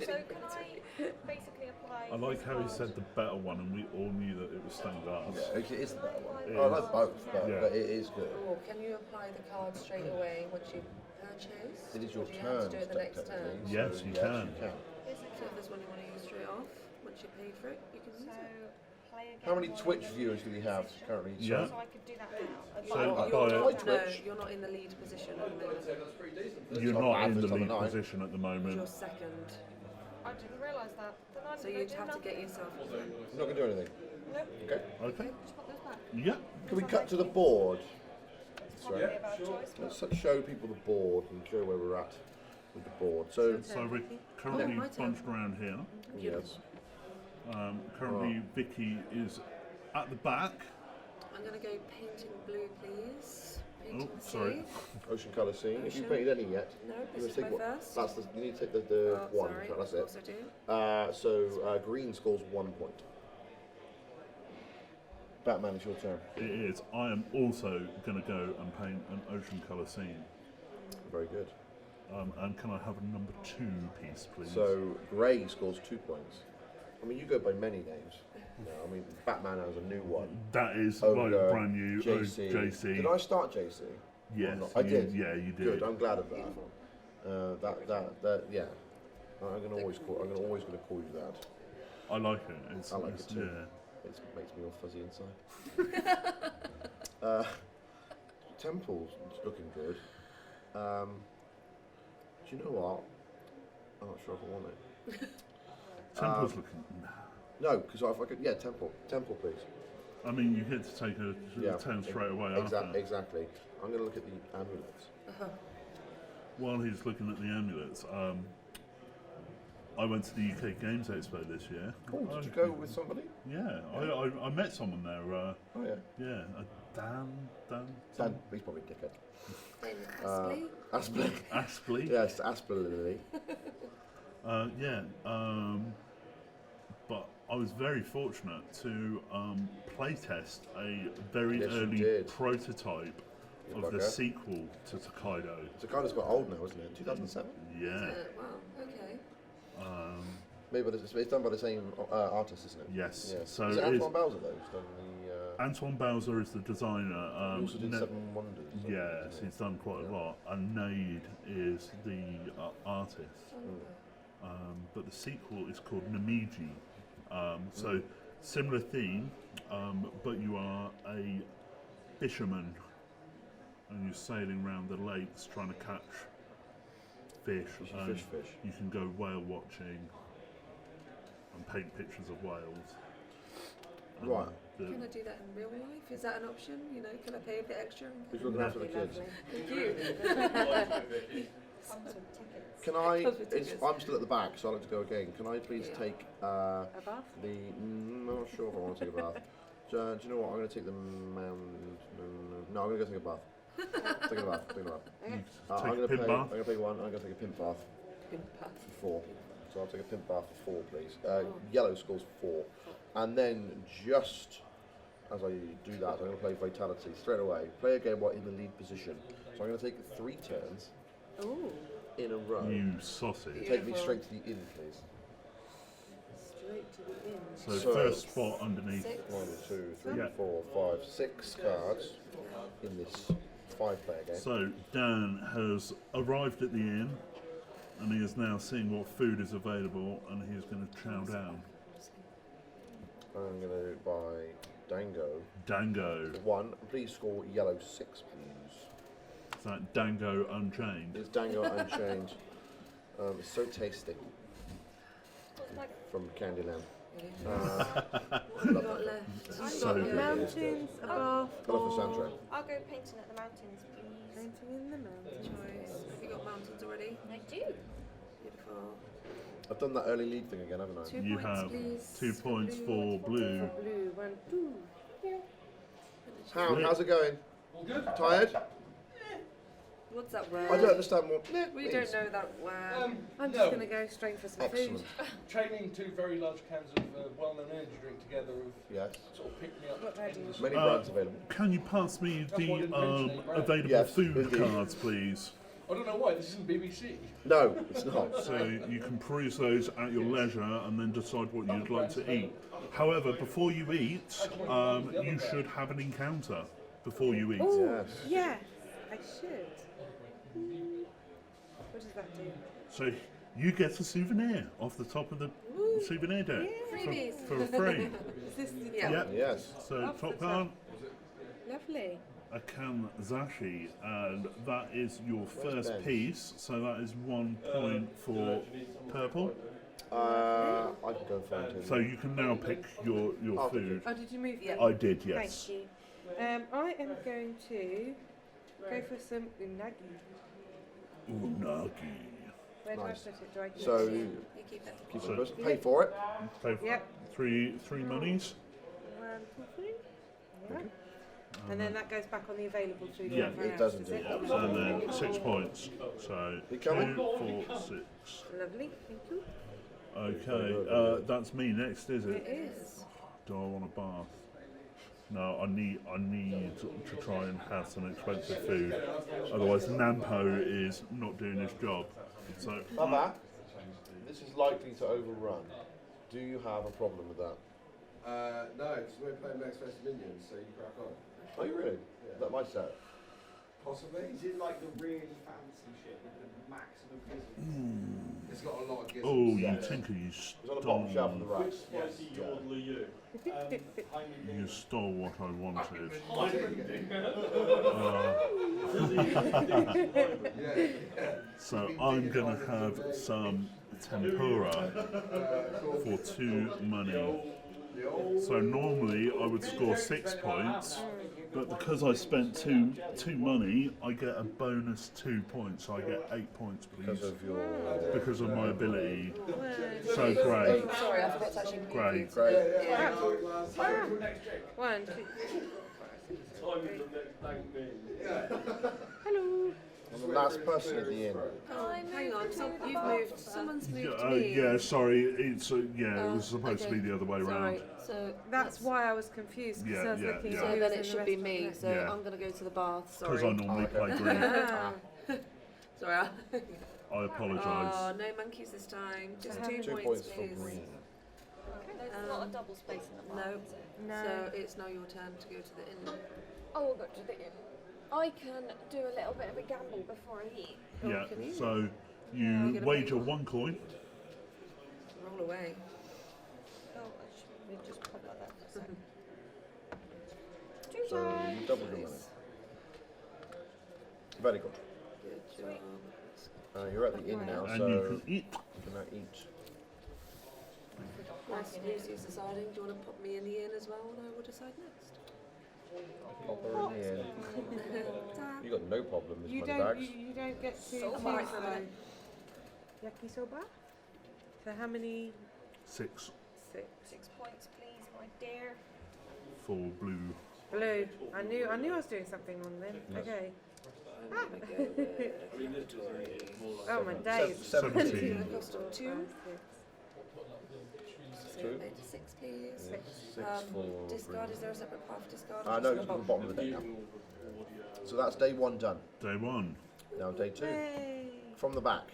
so can I basically apply?
I like
this
how he
card?
said the better one, and we all knew that it was stained glass.
Yeah, it is the better one.
It
I like
is.
both, but,
Yeah.
but it is good.
Or can you apply the card straight away once you purchase?
It is your
Or do you
turn.
have to do it the next turn?
technically,
Yes,
so
you
yes,
can.
you can.
Yes, I
So if
can.
there's one you want to use straight off, once you paid for it, you can use
So
it.
play again.
How many
while
Twitch
you're in
viewers
the
do we
lead
have
position.
currently?
Yeah.
So I could do that now.
So
Oh,
by
you're
it-
not, no,
Twitch.
you're not in the lead position at the moment.
You're
not
not
bad
in
for
the
some
lead
night.
position at the moment.
You're second.
I didn't realise that. Then I'm
So
gonna
you'd
do
have to
nothing.
get yourself.
I'm not going to do anything.
Nope.
Okay.
Okay.
Just put those back.
Yeah.
Can we cut to the board?
It's probably a bad choice, but
Let's show people the board and show where we're at with the board. So,
So we're currently
my turn.
bunched around here.
yes.
Currently, Vicky is at the back.
I'm going to go painting blue, please. Painting
Oh,
the
sorry.
sea.
Ocean colour scene. Have you
Ocean.
painted any yet?
No,
You
this
wanna
is
take
my
what-
first.
That's the, you need to take the
Oh,
one.
sorry,
That's
of course
it.
I do.
So green scores 1 point. Batman, it's your turn.
It is. I am also going to go and paint an ocean colour scene.
Very good.
And can I have a number 2 piece, please?
So grey scores 2 points. I mean, you go by many names. No, I mean, Batman has a new one.
that is
Ogre,
like brand new.
JC.
JC.
Did I start JC?
Yes,
I
you-
did.
Yeah, you did.
Good. I'm glad of that. That. Yeah. I'm gonna always call you that.
I like it. It's,
I like
it's,
it too.
Yeah.
It makes me all fuzzy inside. Temple's looking good. Do you know what? I'm not sure if I want it.
Temple's looking.
No, because if I could, yeah, Temple, please.
I mean, you get to take a turn straight away after.
Exactly. I'm going to look at the amulets.
While he's looking at the amulets, I went to the UK Games Expo this year.
Oh, did you go with somebody?
Yeah, I met someone there.
Oh yeah.
Yeah, Dan.
Dan, he's probably a dickhead.
Aspley?
Aspley.
Aspley.
Yes, Aspley.
Yeah, but I was very fortunate to playtest a very
Yes, you
early
did.
prototype
You
of the
bugger.
sequel to Tokaido.
Tokaido's got old now, isn't it? 2007.
Yeah.
Wow, okay.
Maybe, but it's done by the same artist, isn't it?
Yes.
Yes.
So
is it
it's-
Antoine Bowser though? Who's done the?
Antoine Bowser is the designer.
He also did
Ne-
Seven Wonders.
Yes, he's done quite a lot. And Nade is the artist. But the sequel is called Namiji. So similar theme, but you are a fisherman and you're sailing around the lakes trying to catch fish. and
fish.
You can go whale watching and paint pictures of whales.
Right.
Can I do that in real life? Is that an option? You know, can I pay a bit extra?
Who's looking after the kids?
Thank you.
comes with tickets.
Can I?
Comes with tickets.
I'm still at the back, so I'd like to go again. Can I please
Yeah.
take
A bath?
I'm not sure if I want to take a bath. Do you know what? I'm going to take the mound. No, I'm going to go take a bath. Take a bath. Take a bath.
Okay.
I'm
Take a
going to
pimp
pay.
bath.
I'm going to pay one. I'm going to take a pimp bath for 4. So I'll take a pimp bath for 4, please. Yellow scores 4, and then just as I do that, I'm going to play Vitality straight away. Play again while in the lead position. So I'm going to take 3 turns
Ooh,
in a row.
You sausage.
Take me straight to the inn, please.
straight to the inn.
So
So-
first spot underneath.
6.
1, 2, 3,
Yeah.
4, 5, 6 cards in this 5-player game.
So Dan has arrived at the inn and he is now seeing what food is available and he is going to chow down.
I'm going to buy Dango.
Dango.
1. Please score yellow 6, please.
Is that Dango Unchained?
It's Dango Unchained. It's so tasty
What's my
from Candyland.
What have we got left?
I've
So
got
good.
mountains, a bath,
I love the
or
soundtrack.
I'll go painting at the mountains, please.
painting in the mountains.
Choice. Have you got mountains already?
I do.
Beautiful.
I've done that early lead thing again, haven't I?
2
You
points,
have
please.
2 points for blue.
For blue, 1, 2.
Hound, how's it going? All good. Tired?
What's that word?
I don't understand what.
We
means.
don't know that word.
I'm just going to go straight for some
Excellent.
food.
Training 2 very large cans of well-known energy drink together with
Yes.
sort of pick me up.
What ready?
Many brands available.
Can you pass me
That's why I
the
didn't mention it, right?
available
Yes,
food
indeed.
cards, please?
I don't know why, this isn't BBC.
No, it's not.
So you can peruse those at your leisure and then decide what you'd like to eat. However, before you eat, you should have an encounter before you eat.
Oh,
Yes.
yes, I should. What does that do?
So you get a souvenir off the top of the souvenir deck
Freebies.
for free.
Is this the
Yeah.
Yep.
Yes.
So
Off the
top card,
Lovely.
a kanzashi, and that is your
Where's
first
Ben?
piece. So that is 1 point for purple.
I can go for it.
So you can now pick your
Oh,
food.
Oh, did you move
Yeah.
that?
I did, yes.
Thank you. I am going to go for some unagi.
Unagi.
Where
Nice.
do I put it? Do I keep
So
it?
You keep it.
keep
So-
it first. Pay for it.
Pay for
Yep.
three monies.
1, 2, 3. Right. And then that goes back on the available food.
Yeah,
everywhere
it
else,
doesn't
does
do
it?
that.
And then 6 points. So
You
2,
coming?
4, 6.
Lovely, thank you.
Okay, that's me next, is
It
it?
is.
Do I want a bath? No, I need to try and have some expensive food. Otherwise, Nampo is not doing his job. So
Baba, this is likely to overrun. Do you have a problem with that?
No, because we're playing Max vs Minions, so you crack on.
Are you really? Is that my set?
Possibly.
Is it like the really fancy shit with the maximum gizzards?
It's got a lot of gizzards.
oh, you
Yes.
tinker, you
It's on the bottom shelf of the
stole,
rack.
Which spicy yodel are you?
you stole what I wanted.
Yeah.
So I'm gonna have some tempura for 2 money. So normally I would score 6 points, but because I spent two money, I get a bonus 2 points. So I get 8 points,
Because
please,
of your.
because of my ability. So great,
Sorry, I forgot to actually move
great.
you.
Great.
Yeah.
1, 2, 3, 4, 5, 6, 7, 8. Hello.
I'm the last person at the inn.
Hang on, you've moved. Someone's moved
Yeah,
me.
yeah, sorry. It's it was supposed to
okay.
be the other way
Sorry.
round.
So
That's why I was confused because
Yeah,
I was
yeah,
looking
yeah.
at
So
who's
then
in
it
the
should be
rest
me.
of the
So
Yeah.
I'm gonna go to the bath.
Because I
Sorry.
normally
Okay.
play green.
Sorry.
I
Oh,
apologise.
no monkeys this time. Just
So
2
2
points,
points for
please.
green.
There's not a double space in the mark.
No.
No.
So it's now your turn to go to the inn.
Oh, we'll go to the inn. I can do a little bit of a gamble before I eat.
Yeah.
can you?
So
You're
you
gonna
wager
pay-
1 coin.
Roll away.
Oh, I should just pop that there for a second.
So you double your money. Very good.
Good job.
You're at the inn now,
And
so
you can eat.
you can now eat.
Whilst Lucy's deciding, do you want to pop me in the inn as well, and I will decide next.
Pop her in the inn. You got no problem with
You
money
don't.
bags.
You don't get to
Soba.
choose
Alright for a minute.
yakisoba. So how many?
6
6.
6 points, please, my dear.
for blue.
Blue. I knew I was doing something wrong then. Okay.
I'm gonna go with
Oh my days.
17.
the cost of 2.
2.
So 86, please.
6 for
Discard,
green.
is there a separate path for discard?
No, it's at the bottom of the deck now. So that's day 1 done.
Day 1.
Now day 2.
Yay.
From the back.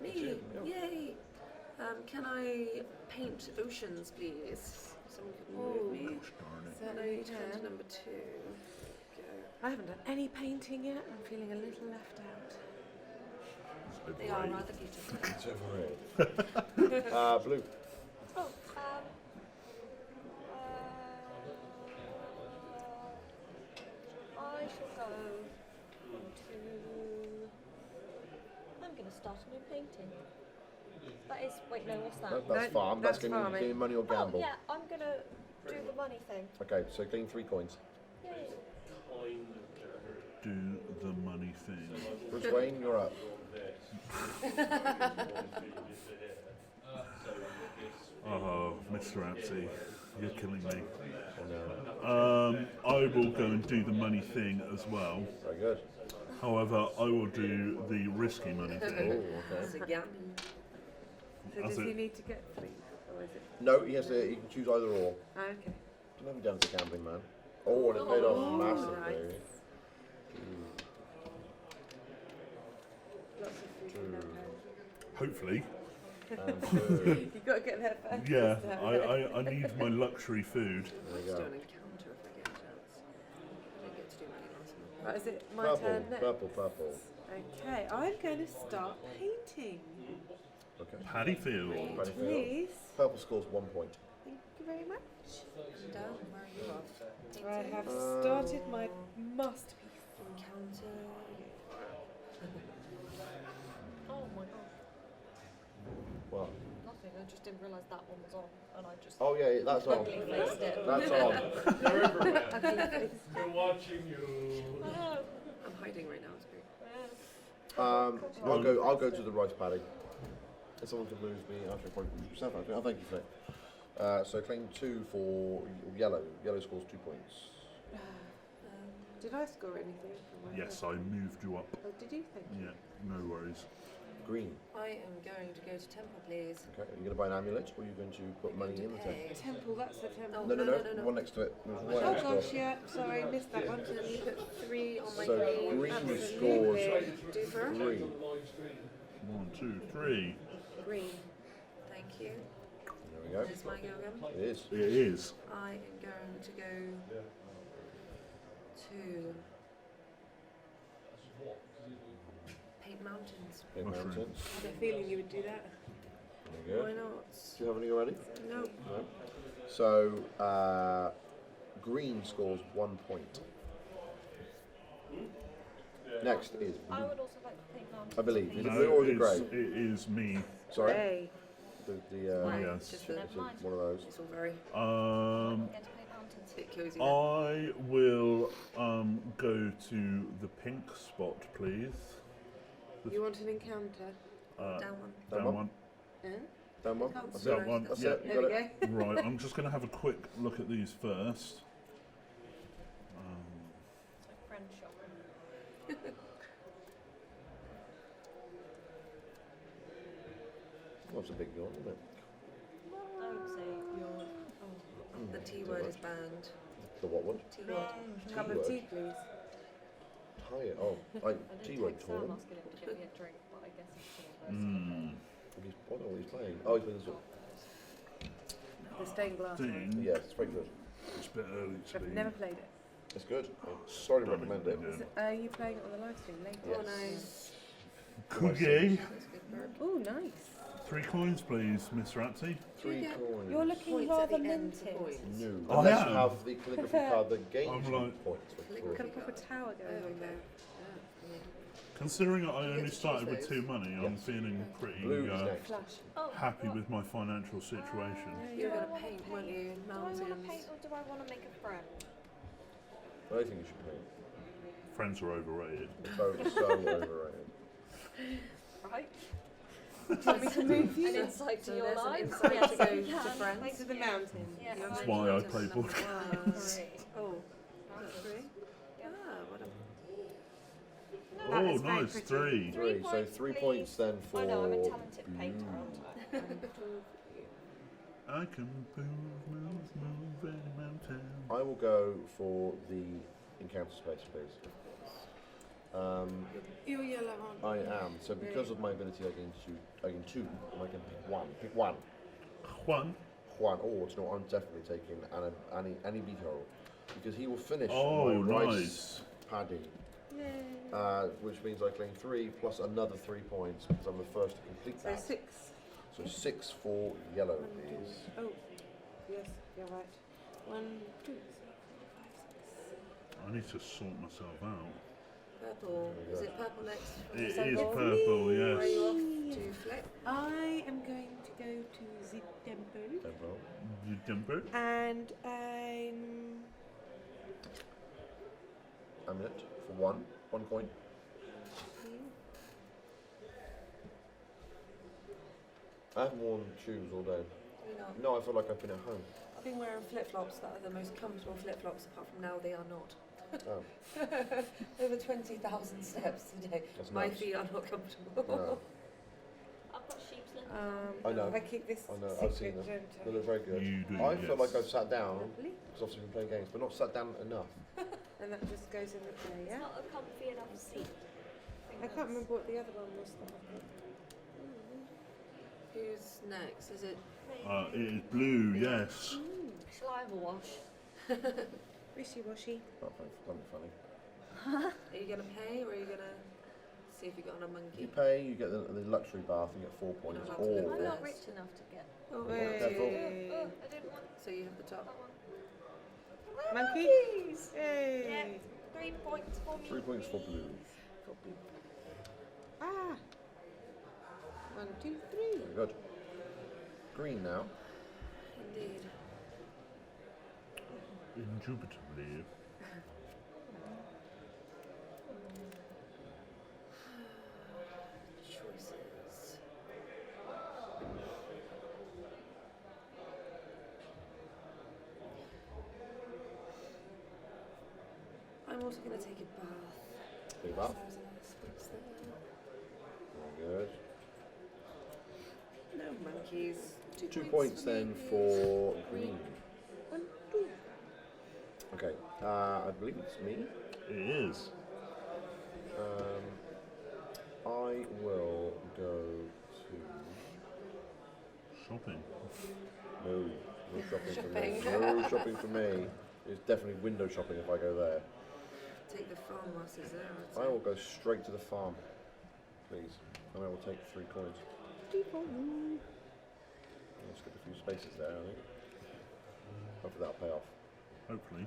Me! Yay! Can I paint oceans, please? Someone could move me.
Darn it.
Then I turn to number 2. Go.
I haven't done any painting yet. I'm feeling a little left out.
It's
They are
overrated.
rather beautiful.
It's overrated. Blue.
Oh, I shall go to. I'm going to start a new painting. That is. Wait, no, what's that?
That's
No,
farm.
that's
That's going to
farming.
be money or
Oh,
gamble.
yeah, I'm going to do the money thing.
Okay, so clean 3 coins.
Yay.
Do the money thing.
Bruce Wayne, you're up.
Oh, Mr. Apsey, you're killing me.
I know.
I will go and do the money thing as well.
Very good.
However, I will do the risky money
Oh,
thing.
It's
okay.
a gamble.
So
That's
does he
it.
need to get 3, or is it?
No, he has to. He can choose either or.
Oh, okay.
Don't have you done as a gambling man? Oh, and it paid off
Oh,
massively.
nice. Lots of food in that
Hopefully.
And
You've got to get there first.
Yeah,
so-
I need my luxury food.
there
Let's
you
do
go.
an encounter if I get a chance. I didn't get to do many last month.
Right, is it my
Purple,
turn next?
purple.
Okay, I'm going to start painting.
Okay.
Paddyfield.
Paddyfield.
Please.
Purple scores 1 point.
Thank you very much.
And down, where are you off?
I have started my masterpiece.
Encounter.
Oh my gosh.
Well.
Nothing. I just didn't realise that one was on, and I just
Oh yeah, that's on.
ugly faced it.
That's on.
They're everywhere. We're watching you.
I know.
I'm hiding right now, it's great.
I'll go to the rice paddy. If someone can move me, I should probably move yourself. I'll thank you for it. So claim 2 for yellow. Yellow scores 2 points.
Did I score anything? for my
Yes,
turn?
I moved you up.
Oh, did you think?
Yeah, no worries.
Green.
I am going to go to temple, please.
Okay. Are you going to buy an amulet, or are you going to put money in the tent?
Temple, that's the temple.
Oh,
No. One next to it. There's one
Oh
next to
gosh,
it.
yeah, sorry, missed that one.
Can you put 3 on my
So
green?
green
Absolutely.
scores
Do for
3.
1, 2, 3.
Green.
Thank you.
There we go.
Is my go again?
It is.
It is.
I am going to go to paint mountains.
Okay,
Mushroom.
mountains.
I had a feeling you would do that.
Very
Why
good.
not?
Do you have any already?
No.
No. So green scores 1 point. Next is
I
blue.
would also like to paint mountains.
I believe. Is it
No,
blue or is it
it's,
grey?
it is me.
Sorry.
Grey.
Yes.
Just
it's
the,
one of those.
it's all very
Um,
Get to paint mountains.
bit cozy.
I will go to the pink spot, please.
You want an encounter?
Uh,
Down one.
Down
down
one.
one.
Down one.
Can't
That's
see
it.
That one.
That's
Yeah.
it. You
There we
got it.
go.
Right. I'm just going to have a quick look at these first.
It's like friend shop.
Well, it's a big yawn, isn't it?
Don't say you're.
The T word is banned.
The what one?
T word.
Cup of tea, please.
Tire. Oh,
I
T
did
word
text Sam
torn.
asking him to get me a drink, but I guess he's still
Mm.
I don't know what he's playing. Oh, he's playing this one.
The stained glass one.
Thing.
Yeah, it's very good.
It's a bit early to
I've
be.
never played it.
It's good. Sorry to recommend it.
Yeah.
Is it. Are you playing it on the live stream later?
Yes.
Oh, nice.
Cookie.
That's a good bird.
Oh, nice.
3 coins, please, Mr. Apsey.
3
Yeah.
coins.
You're looking
Points at
rather
the end for
minted.
points.
No.
I
Unless you
am.
have the calligraphy card that gains
I'm
you
like-
points for
Calligraphy.
Got a proper tower
There
going
we
on
go.
there.
Yeah.
Considering I
You
only
get to
started
choose
with
those.
2 money, I'm
Yes.
feeling pretty
Blue is next.
Flash.
Oh,
happy
what-
with my financial situation.
You're
Do I
going to
wanna
paint, weren't you?
Do I want to
Mountains.
paint or do I want to make a friend?
I think you should paint.
Friends are overrated.
So overrated.
Right?
Do you want me to move
An
you?
insight to
So
your
there's an
life.
insight
Yes,
to go
you
to
can.
friends.
Thank
To the
you.
mountain.
Yes.
You're
That's
going
why I
to
play
number
board.
one.
Three.
Oh,
Three.
Yeah.
what a
No,
That
Oh,
is very
nice.
pretty.
3.
3. So
points,
3
please.
points then for.
I know, I'm a talented painter,
blue.
aren't I?
I can move any mountain.
I will go for the encounter space, please.
You're yellow, aren't you?
I am. So because of my ability, I gain 2, and I can pick 1. Pick 1.
Juan.
Juan. Oh, it's not. I'm definitely taking Annie Bito, because he will finish
Oh,
my rice
nice.
paddy,
Yay.
which means I claim 3 plus another 3 points because I'm the first to complete
So
that.
6.
So 6 for yellow, please.
Oh, yes, you're right. 1, 2, 3, 4, 5, 6.
I need to sort myself out.
purple.
There we
Is
go.
it purple next?
It
December?
is purple,
Where are you
yes.
off to, Flick?
I am going to go to the temple
Tempo.
You jumper?
and I'm
Amulet for 1 coin. I haven't worn shoes all day.
You know,
No, I feel like I've been at home.
I've been wearing flip-flops that are the most comfortable flip-flops. Apart from now, they are not.
Oh,
Over 20,000 steps today.
that's
My
nice.
feet are not comfortable.
No.
I've got sheep's linen.
I know.
I keep this
I know, I've seen
secret,
them.
don't
They look very good.
You do,
I feel like
yes.
I've sat down,
Lovely.
because obviously we've been playing games, but not sat down enough.
And that just goes in the tray,
It's
yeah?
not a comfy enough seat.
I can't remember what the other one was.
Who's next? Is it?
It is blue, yes.
Saliva wash.
Wishy-washy.
Oh, that'd be funny.
Are you going to pay or are you going to see if you got on a monkey?
You pay, you get the luxury bath and get 4 points.
don't have to live
Or
I'm
there.
not rich enough to get
Oh,
careful.
Hey.
Oh, I didn't want
So you have the top.
that one.
Monkey?
Monkeys!
Hey.
Yeah, 3 points for me.
3 points for blue.
Ah. 1, 2, 3.
Very good. Green now.
Indeed.
Indubitably.
Choices. I'm also going to take a bath.
Big bath.
There's a nice space there.
Very good.
No monkeys.
2 points then for green.
1, 2.
Okay, I believe it's me.
It is.
I will go to.
Shopping.
No, no shopping for me.
Shopping.
No shopping for me. It's definitely window shopping if I go there.
Take the farm whilst it's there. I'd
I
say.
will go straight to the farm, please. And I will take 3 coins. Let's get a few spaces there, I think. Hopefully that'll pay off.
Hopefully.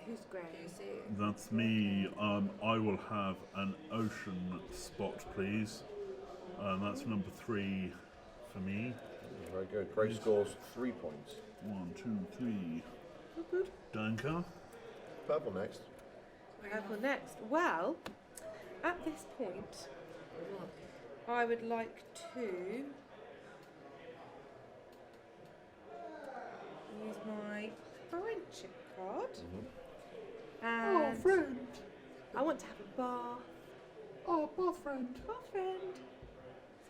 Who's grey?
You see,
That's me. I will have an ocean spot, please. That's number 3 for me.
Very good. Grace scores 3 points.
1, 2, 3. Danka.
Purple next.
Purple next. Well, at this point, I would like to use my friendship card. And
friend.
I want to have a bath.
Oh, bath friend.
Bath friend.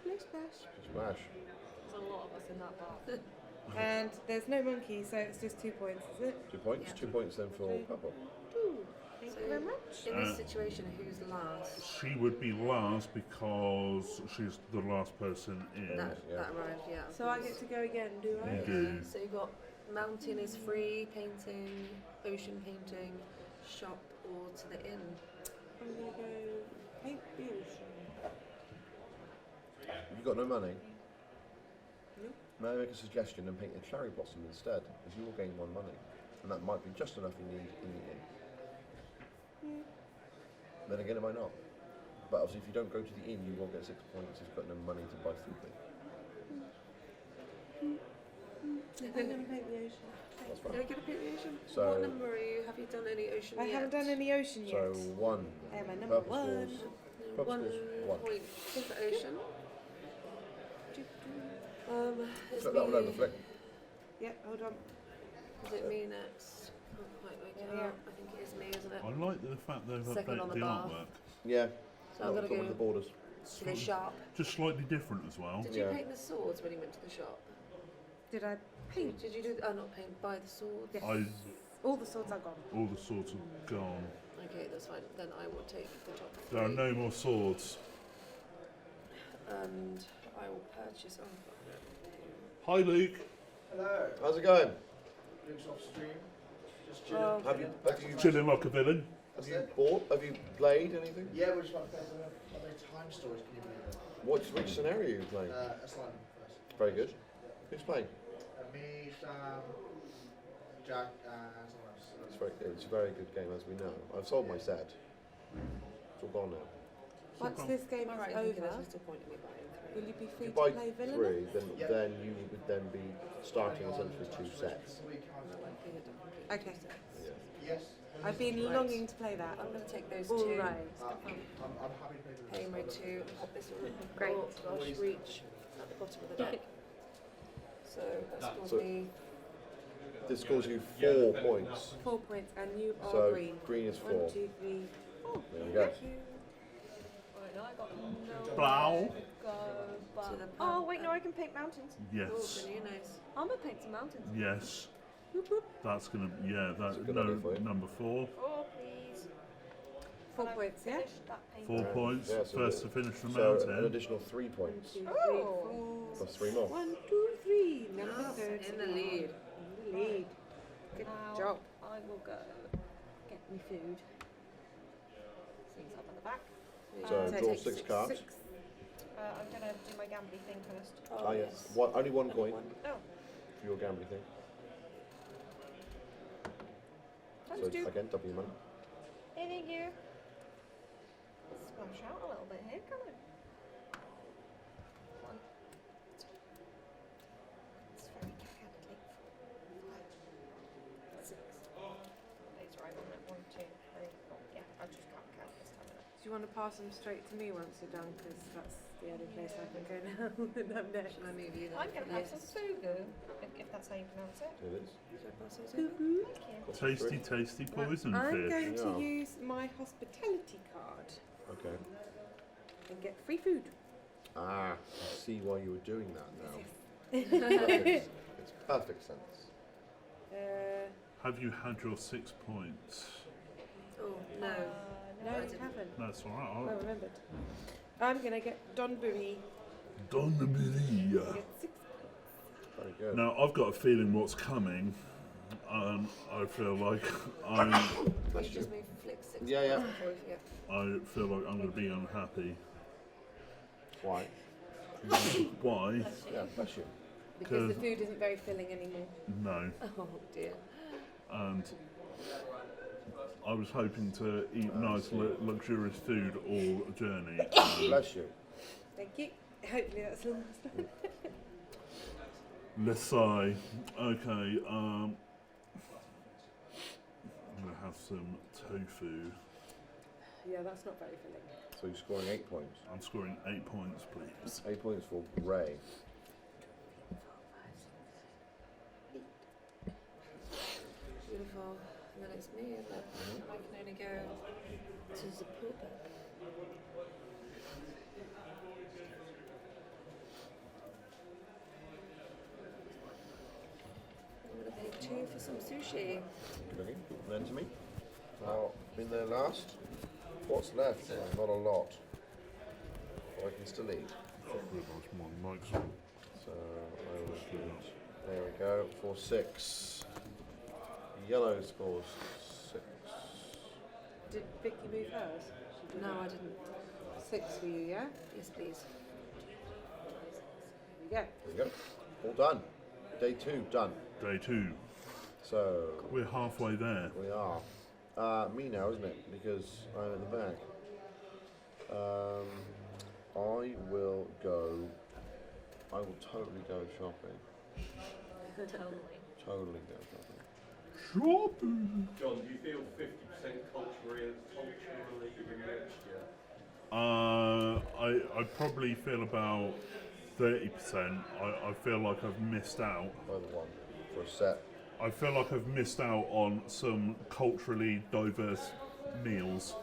Splish splash.
Smash.
There's a lot of us in that bath.
And there's no monkey, so it's just 2 points, is it?
2 points.
Yeah.
2 points then for purple.
2. Thank
So-
you very much.
in this situation, who's last?
She would be last because she's the last person in.
That
yeah.
arrived, yeah.
So I get to go again, do I?
You do.
So you've got mountain is free, painting, ocean painting, shop, or to the inn.
I'm going to go paint the ocean.
You got no money?
No.
May I make a suggestion and paint a cherry blossom instead, as you will gain 1 money. And that might be just enough you need in the inn. Then again, it might not. But obviously, if you don't go to the inn, you won't get 6 points if you've got no money to buy food with.
I'm going to paint the ocean.
That's
Are
fine.
you going to paint the ocean?
So-
What number are you? Have you done any ocean
I
yet?
haven't done any ocean yet.
So 1.
I am a number
Purple
1.
scores. Purple
One
scores 1.
point for ocean. It's
Flip that one over,
me-
Flick.
Yeah, hold on.
Is it me next? Can't quite make it
Yeah.
out. I think it is me, isn't it?
I like the fact they've
Second on
updated
the
the
bath.
artwork.
Yeah.
So I'm gonna
Got rid of
go
the borders.
to the shop.
Just slightly different as well.
Did you
Yeah.
paint the swords when you went to the shop?
Did I paint?
Did you do? Oh, not paint. Buy the swords.
Yes.
I
All the swords are gone.
all the swords are gone.
Okay, that's fine. Then I will take the top
There are
three,
no more swords.
and I will purchase. Oh,
Hi, Luke.
Hello.
How's it going?
Luke's off stream. Just chilling.
Oh,
Have you
Chilling like a villain.
bought? Have you played anything?
Yeah, we're just about to play some time stories, can you believe it?
Which scenario are you playing?
Asylum first.
Very good. Who's playing?
Me, Sam, Jack, and someone else.
It's a very good game, as we know. I've sold my set. It's all gone now.
Once this game
Am I
is
right in thinking
over,
there's just a point in me buying
will
three?
you be
If
free
you
to
buy
play villain?
3,
Yeah.
then you would then be starting essentially 2 sets.
I think I don't completely
Okay.
two sets.
Yeah.
Yes.
I've been
Right.
longing to play that.
I'm going to take those
All
two.
right.
I'm happy to play with
Pay my two. Put this one.
Great.
Oh gosh, reach. at the bottom of the deck. So that scores
So-
me.
This scores you 4 points.
4 points, and you are
So
green.
green is 4.
1, 2, 3, 4.
There we go.
Thank you.
Right, now I got no
Blow.
go, but
To the
oh wait, no, I can paint mountains.
Oh,
Yes.
really nice.
I'm gonna paint some mountains.
Yes.
Whoop, whoop.
That's gonna. Yeah.
That's a
That.
good
No.
idea for you.
Number 4.
Oh please.
4
Can I
points, yeah?
finish that painting?
4 points.
Yeah, so
First to finish the
So an
mountain.
additional 3
1,
points.
2, 3,
Oh.
4.
Plus 3 more.
1, 2, 3. Number
Yes,
30.
in the lead.
In the lead. Good
Now
job.
I will go get me food. Things up at the back.
So
take
draw 6 cards.
6.
I'm gonna do my gambly thing first.
Ah, yes. Only one coin
Oh,
for your gambling thing.
thanks,
So
dude.
again, double your money.
Thank you. Splash out a little bit here, can I? 1, 2. It's very cacadically. 5, 6. It's right on it. 1, 2, 3, 4. Yeah, I just can't count this time.
Do you want to pass them straight to me once you're done? Because that's the only place I can go now. And I'm next.
Shall I move you then?
I'm going to have some
Yes.
fugu, if that's how you pronounce it.
It is.
Should I pass those over?
Thank you.
Tasty
Right,
poison
I'm
fish.
going to
Yeah.
use my hospitality card
Okay.
and get free food.
Ah, I see why you were doing that now.
Yes.
It's perfect sense.
Have you had your 6 points?
Oh, no.
No,
I
you
didn't.
haven't.
That's all
I
right.
remembered. I'm going to get Donbury.
Donnery.
Get 6.
Very good.
Now I've got a feeling what's coming, and I feel like I'm.
Can
Bless
you
you.
just move flick 6
Yeah, yeah.
points before we forget?
I feel like I'm going to be unhappy.
Why?
Why?
Yeah, bless you.
Because the
Cause-
food isn't very filling anymore.
No.
Oh dear.
And I was hoping to eat nice, luxurious food all journey.
Bless you.
Thank you. Hopefully that's the last one.
Let's say, okay, I'm gonna have some tofu.
Yeah, that's not very filling.
So you're scoring 8 points.
I'm scoring 8 points, please.
8 points for Ray.
Beautiful. And then it's me, isn't it? I can only go to Zapuka. I'm going to pay 2 for some sushi.
Okay. And then to me. Now, been there last. What's left? Not a lot. But I can still eat. So I will do it. There we go. For 6. Yellow scores 6.
Did Vicky move hers? She did.
No, I didn't.
6 for you, yeah?
Yes, please.
There we go.
There we go. All done. Day 2 done.
Day 2.
So
We're halfway there.
we are. Me now, isn't it? Because I'm in the back. I will totally go shopping. Totally go shopping.
Shopping.
John, do you feel 50% culturally enriched yet?
I probably feel about 30%. I feel like I've missed out.
Either one for a set.
I feel like I've missed out on some culturally diverse meals.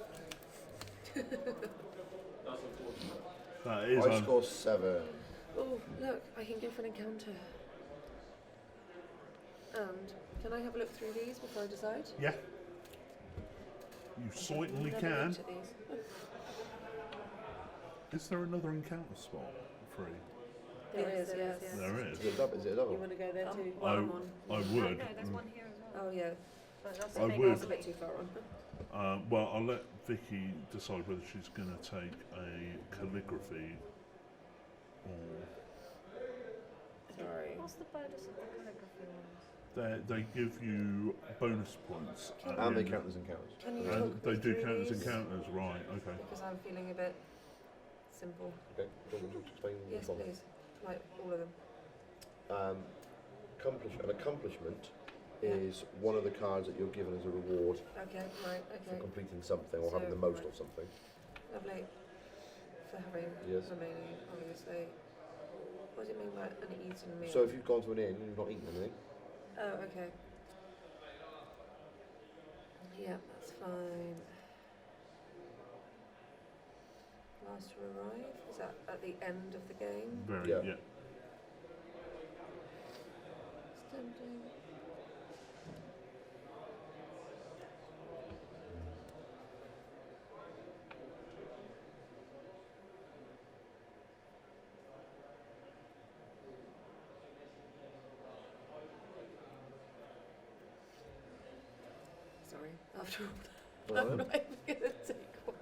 That's unfortunate.
That is.
I score 7.
Oh, look, I can go for an encounter. And can I have a look through these before I decide?
Yeah. You certainly
Never
can.
looked at these. Oh,
Is there another encounter spot free?
there is,
there
yes.
is, yes.
There is.
Is it a double? Is it a double?
You want to go there too?
Well,
I
I'm on.
I
No,
would.
there's one here as well.
Oh, yeah.
But that's
I
the thing,
would.
That's a bit too far on.
Well, I'll let Vicky decide whether she's going to take a calligraphy or
Sorry.
What's the bonus of the calligraphy ones?
they give you bonus points. at
And
the
they
end.
count as encounters.
Can you
And
talk
they
me
do
through
count as
these?
encounters, right? Okay.
Because I'm feeling a bit simple.
Okay. Do you want me to explain
Yes,
each one?
please. Like all of them.
An accomplishment is one of the cards that you're given as a reward
Okay, right,
for
okay.
completing something or having the
So,
most
right.
of something.
Lovely. For having
Yes.
remaining, obviously. What does it mean by an eaten meal?
So if you've gone to an inn and you've not eaten anything,
Oh, okay. Yeah, that's fine. Last to arrive? Is that at the end of the game?
Very,
Yeah.
yeah.
It's tempting. Sorry, after all that, I'm not even going to take one.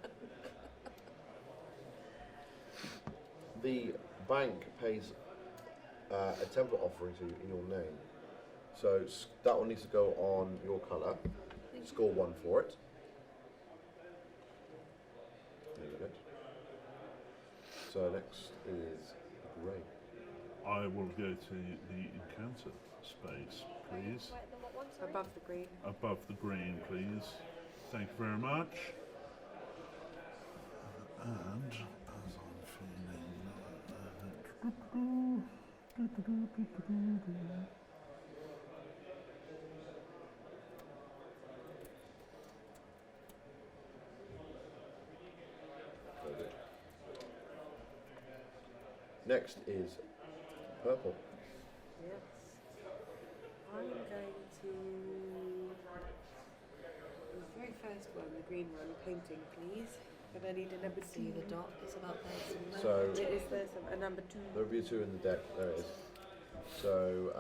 the bank pays a template offering to you in your name. So that one needs to go on your colour. Score 1 for it. There you go. So next is grey.
I will go to the encounter space, please.
Right, then what one, sorry?
Above the green.
Above the green, please. Thank you very much. And as I'm feeling.
Very good. Next is purple.
Yes. I'm going to. The very first one, the green one, painting, please. But I need a number
See
2.
the dot, it's about there somewhere.
So
It is there, a number 2.
there'll be a 2 in the deck. There it is. So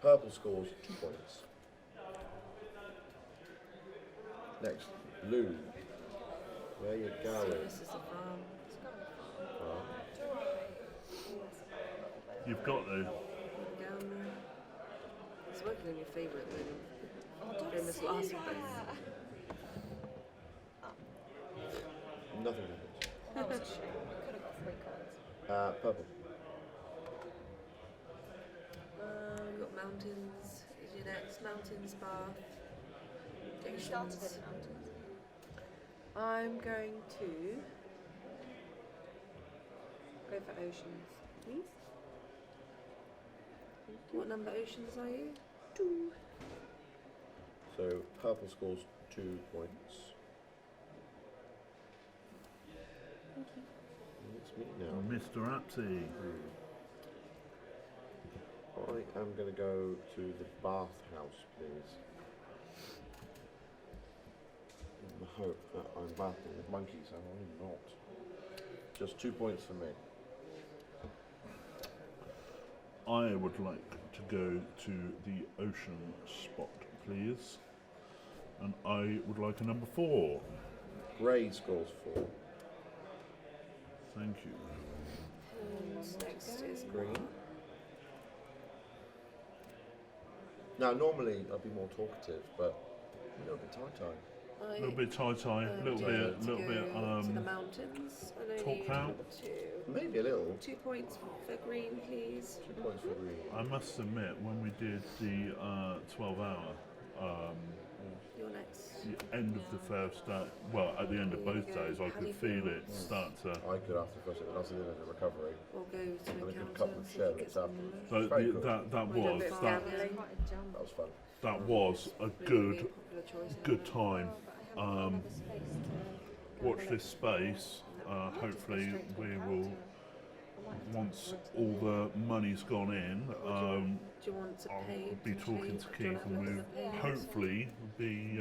purple scores 2 points. Next, blue. Where you
So
going?
this is the farm.
Well,
You've got to.
It's working in your favour at the moment.
Oh,
In this last one.
nothing happens.
That was a shame. I could have got 3 cards.
Purple.
We've got mountains. Is your next mountains, Bath?
You started in
Oceans.
the mountains.
I'm going to go for oceans, please.
What number oceans are you?
2.
So purple scores 2 points. It's me now.
Mr. Apsey.
I am going to go to the bathhouse, please. In the hope that I'm bathing with monkeys, and I'm not. Just 2 points for me.
I would like to go to the ocean spot, please. And I would like a number 4.
Grey scores 4.
Thank you.
And next is
Green. Now, normally I'd be more talkative, but a little bit tie-tie.
A little bit tie-tie, a little bit,
to the
um,
mountains. And I
top
need
out.
2.
Maybe a little.
2 points for green, please.
2 points for green.
I must admit, when we did the 12-hour,
You're next.
the end of the first day, well, at the end of both days, I could feel it start to.
I could have to push it, but I was in a recovery.
We'll go to
And a good
encounter
couple
and
of
see if it
sherbets
gets
afterwards.
on
So
Very
the,
good.
that
We did a
was
bit of
that
gambling.
Quite a jump.
That was fun.
that was a good good time.
But I haven't got another space to
Watch this space. Hopefully, we will. Once all the money's gone in,
Do you want to
I'll
pay?
be talking to Keith, and we'll hopefully be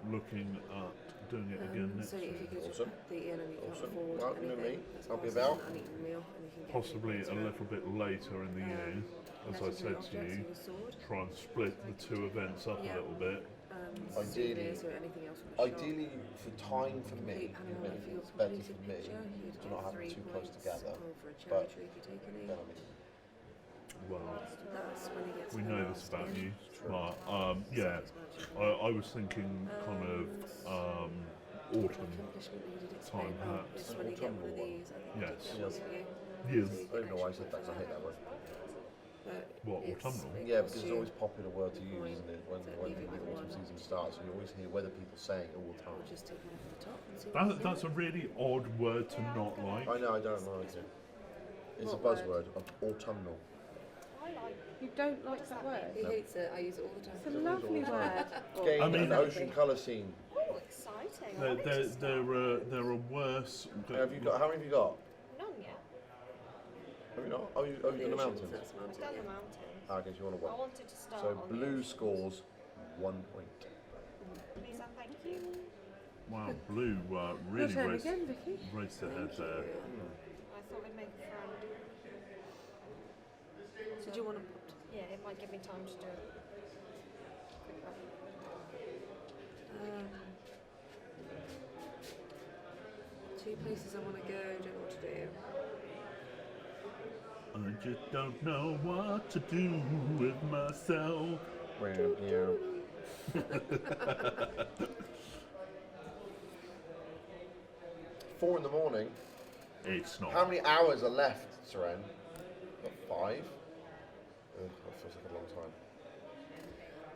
looking at doing it again next
So if you
year.
could just
Awesome.
put the in and you can't
Awesome.
afford
Well, you know
anything,
me.
that's
I'll be
fine,
about.
an eaten meal, and you can get
Possibly
points
a
for it.
little bit later in the year, as I
Legendary
said to
objects
you,
with a sword,
try and split the 2 events up a
Yeah.
little bit.
Ideally-
souvenirs or anything else from the shop.
Ideally, for time for me,
Complete panorama
maybe
for your
it's better
completed
for me
picture, you'd
to
get
not have
3
them too close
points,
together.
or for a cherry
But
tree if you take any.
then I mean,
Well,
That's when he gets
we
the
know
last
this about
in.
you,
True.
but yeah, I was thinking kind of autumn.
Accomplishment that you did explain.
time,
Oh,
perhaps.
it's when you get one of
Autumnal
these, I think
Yes.
you get one for you.
Yes.
So you
I
get
don't know why I
extra
said that, 'cause I hate that word.
But
What,
it's-
autumnal?
it
Yeah,
costs
because it's
you
always a popular word to use,
point
isn't it? When
to
the
leave it with
autumn
one.
season starts, and you always hear weather people saying it all the time.
Or just take one off the top and see what you
That's a
get.
really odd word to not like.
I know, I don't like it. It's a
What
buzzword of autumnal.
I like.
You don't like that word?
He hates it. I use it all the time.
It's a lovely word.
Gain
I mean-
an ocean colour scene.
Oh, exciting!
There,
I'm
there,
interested.
there are worse.
Have you got? How many have you got?
None yet.
Have you not? Oh, you've done the mountains.
That's
I've
mountain.
done the mountains.
Ah, okay, so you want to
I
one.
wanted to start
So
on the
blue
ocean.
scores 1 point.
Please and thank you.
Wow, blue
Your
really
turn
raced,
again, Vicky.
raced ahead there.
I thought we'd make a friend.
So do you want to put?
Yeah, it might give me time to do it.
Two places I want to go. Don't know what to do.
I just don't know what to do with myself.
Yeah. 4 in the morning.
It's not.
How many hours are left, Seren? Got 5? Ugh, that feels like a long time.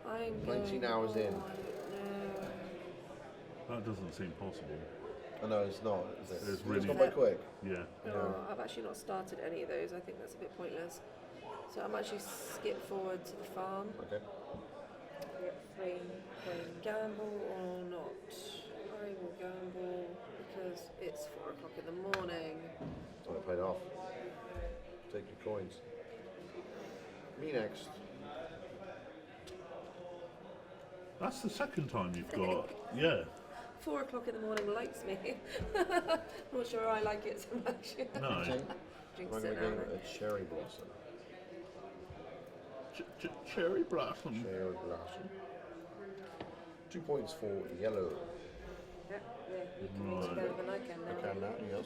I'm
19
going
hours in.
on, no.
That doesn't seem possible.
I know it's not, is it?
It's really-
gone by quick.
Yeah.
No, I've actually not started any of those. I think that's a bit pointless. So I'm actually skip forward to the farm.
Okay.
Yep, 3.
Gamble or not? I will gamble because it's 4 o'clock in the morning.
Time to pay it off. Take your coins. Me next.
That's the second time you've got. Yeah.
4 o'clock in the morning likes me. Not sure I like it so much.
No.
Think
Drinks
I'm going
it
to
now.
go a cherry blossom.
Cherry blossom.
Cherry blossom. 2 points for yellow.
Yep, yeah. You can reach
Right.
better than I can now.
I can now, yes.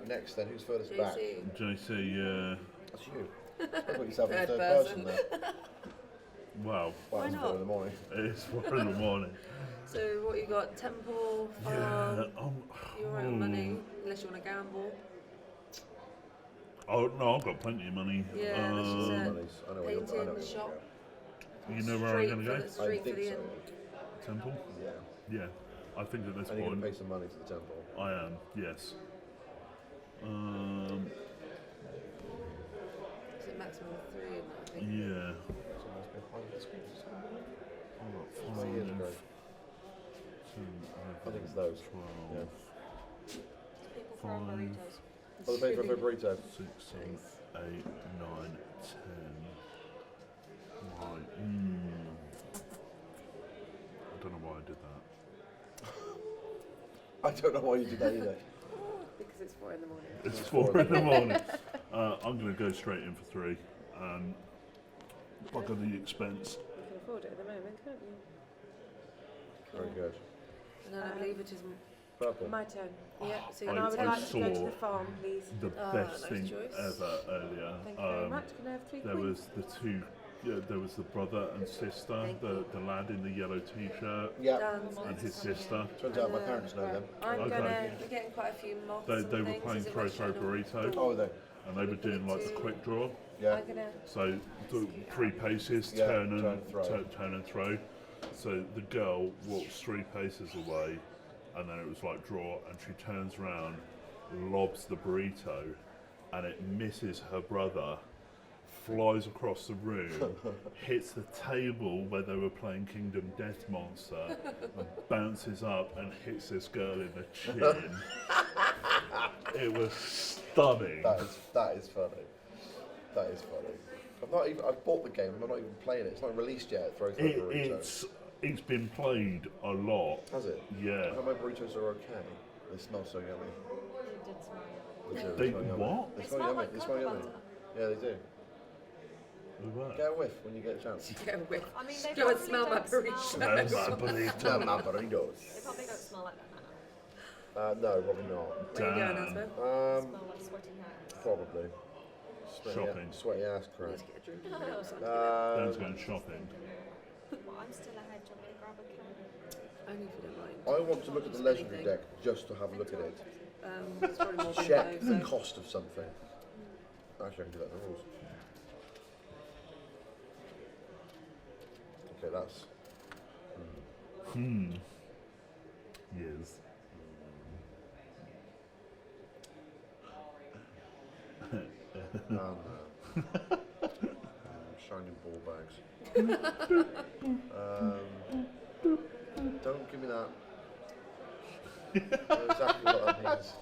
Hmm.
Next then, who's furthest back?
JC.
JC, yeah.
That's you. I put yourself in
Third
third
person.
person there.
Wow.
Well,
Why
it's
not?
4 in the morning.
It's 4 in the morning.
So what you got? Temple,
Yeah.
farm, your own money, unless you want to gamble.
Oh no, I've got plenty of money.
Yeah, that's just it.
Monies. I know where you're
Painting,
I know where
shop.
You know where I'm
Straight
going to
for
go?
the-
I
Straight for
think
the
so.
end.
Temple?
Yeah.
Yeah. I think at this
And you're going
point
to pay some money to the temple.
I am. Yes.
Is it maximum of 3 in that, I think?
Yeah.
Someone's behind the screen.
I've got
So years ago.
5,
I think it's those.
12,
Yeah.
People throwing
Fine.
burritos.
Oh, the pay for a burrito.
6, 7, 8, 9, 10. Right. I don't know why I did that.
I don't know why you did that either.
Because it's 4 in the morning.
It's 4 in the morning. I'm going to go straight in for 3 and bugger the expense.
You can afford it at the moment, can't you?
Very good.
And then I believe it is
Purple.
My turn.
yeah. So
And I would
I
like to go to
saw
the farm, please.
The
Ah,
best
nice
thing
choice.
ever earlier.
Thank you very much. Can I have 3
There
coins?
was the two. Yeah, there was the brother and sister,
Thank
the lad in the yellow t-shirt
Yeah.
Dan's
and
next
his
coming in.
sister.
Turns out my parents know them.
I'm
Okay.
gonna.
We're getting quite a few moths
They
and
were
things.
playing
Is it
throw
like
throw
showing
burrito,
Oh, they.
and they were doing like the quick draw.
Yeah.
I'm gonna.
So 3 paces,
Yeah,
turn and
turn, throw.
turn and throw. So the girl walks 3 paces away, and then it was like draw, and she turns around, lobs the burrito, and it misses her brother, flies across the room, hits the table where they were playing Kingdom Death Monster, and bounces up and hits this girl in the chin. It was stunning.
That is funny. That is funny. I've bought the game. I'm not even playing it. It's not released yet. Throw throw burrito.
It's been played a lot.
Has it?
Yeah.
My burritos are okay. They smell so yummy.
It did smell yummy.
They do.
They
smell yummy.
what?
They
They
smell
smell
yummy.
like
They smell
cocoa
yummy.
butter.
Yeah, they do.
Look at
Get a whiff when you get a chance.
Go with.
I mean, they
Go and
probably
smell my
don't smell-
burrito.
that. Smell my burrito.
Smell my burritos.
They probably don't smell like that now.
No, probably not.
Where you going,
Damn.
Asmo?
Smell like sweaty hands.
Probably. Sweaty,
Shopping.
Sweaty ass crack.
Let's get a drink. And or something.
Dan's going shopping.
Well, I'm still ahead. Do you want me to grab a can?
Only if you don't mind.
I want to look at the
Just
legendary
anything.
deck just to have a look at it.
It's probably more
Check
bingo,
the
so.
cost of something. Actually, I can do that in the rules. Okay, that's.
Yes.
Oh no. Shining ball bags. Don't give me that. I know exactly what that means.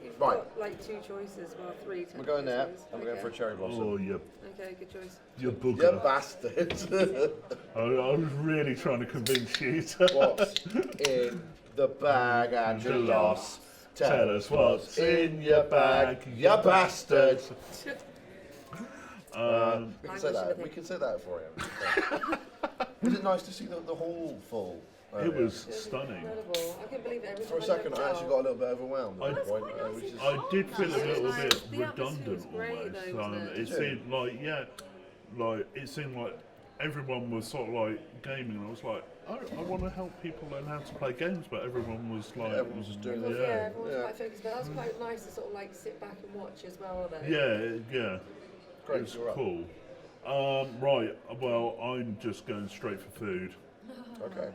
You've
Right.
got like two choices, well, three.
We're going there,
choices.
and we're going for a cherry blossom.
Oh, you
Okay, good choice.
booger.
You bastard.
I was really trying to convince you to.
What's in the bag, Angelos?
Tell us what's in your bag,
you bastard. We
I
can say
wish
that.
you
We
would
can say that for him. Was it nice to see the hall full?
It was stunning.
Incredible. I couldn't believe it. Every
For a
time
second,
looked
I actually
out.
got a little bit overwhelmed at
I-
that point. It was just,
I did feel a
It was
little
like-
bit
the atmosphere was
redundant
great
almost.
though, wasn't it?
It seemed like, yeah, like it seemed like everyone was sort of like gaming, and I was like, I want to help people learn how to play games, but everyone was like,
Everyone was just doing
Everyone,
their
yeah,
thing.
everyone was
Yeah.
quite focused, but that was quite nice to sort of like sit back and watch as well. Though.
yeah,
Great,
it was
you're up.
cool. Right, well, I'm just going straight for food.
Okay.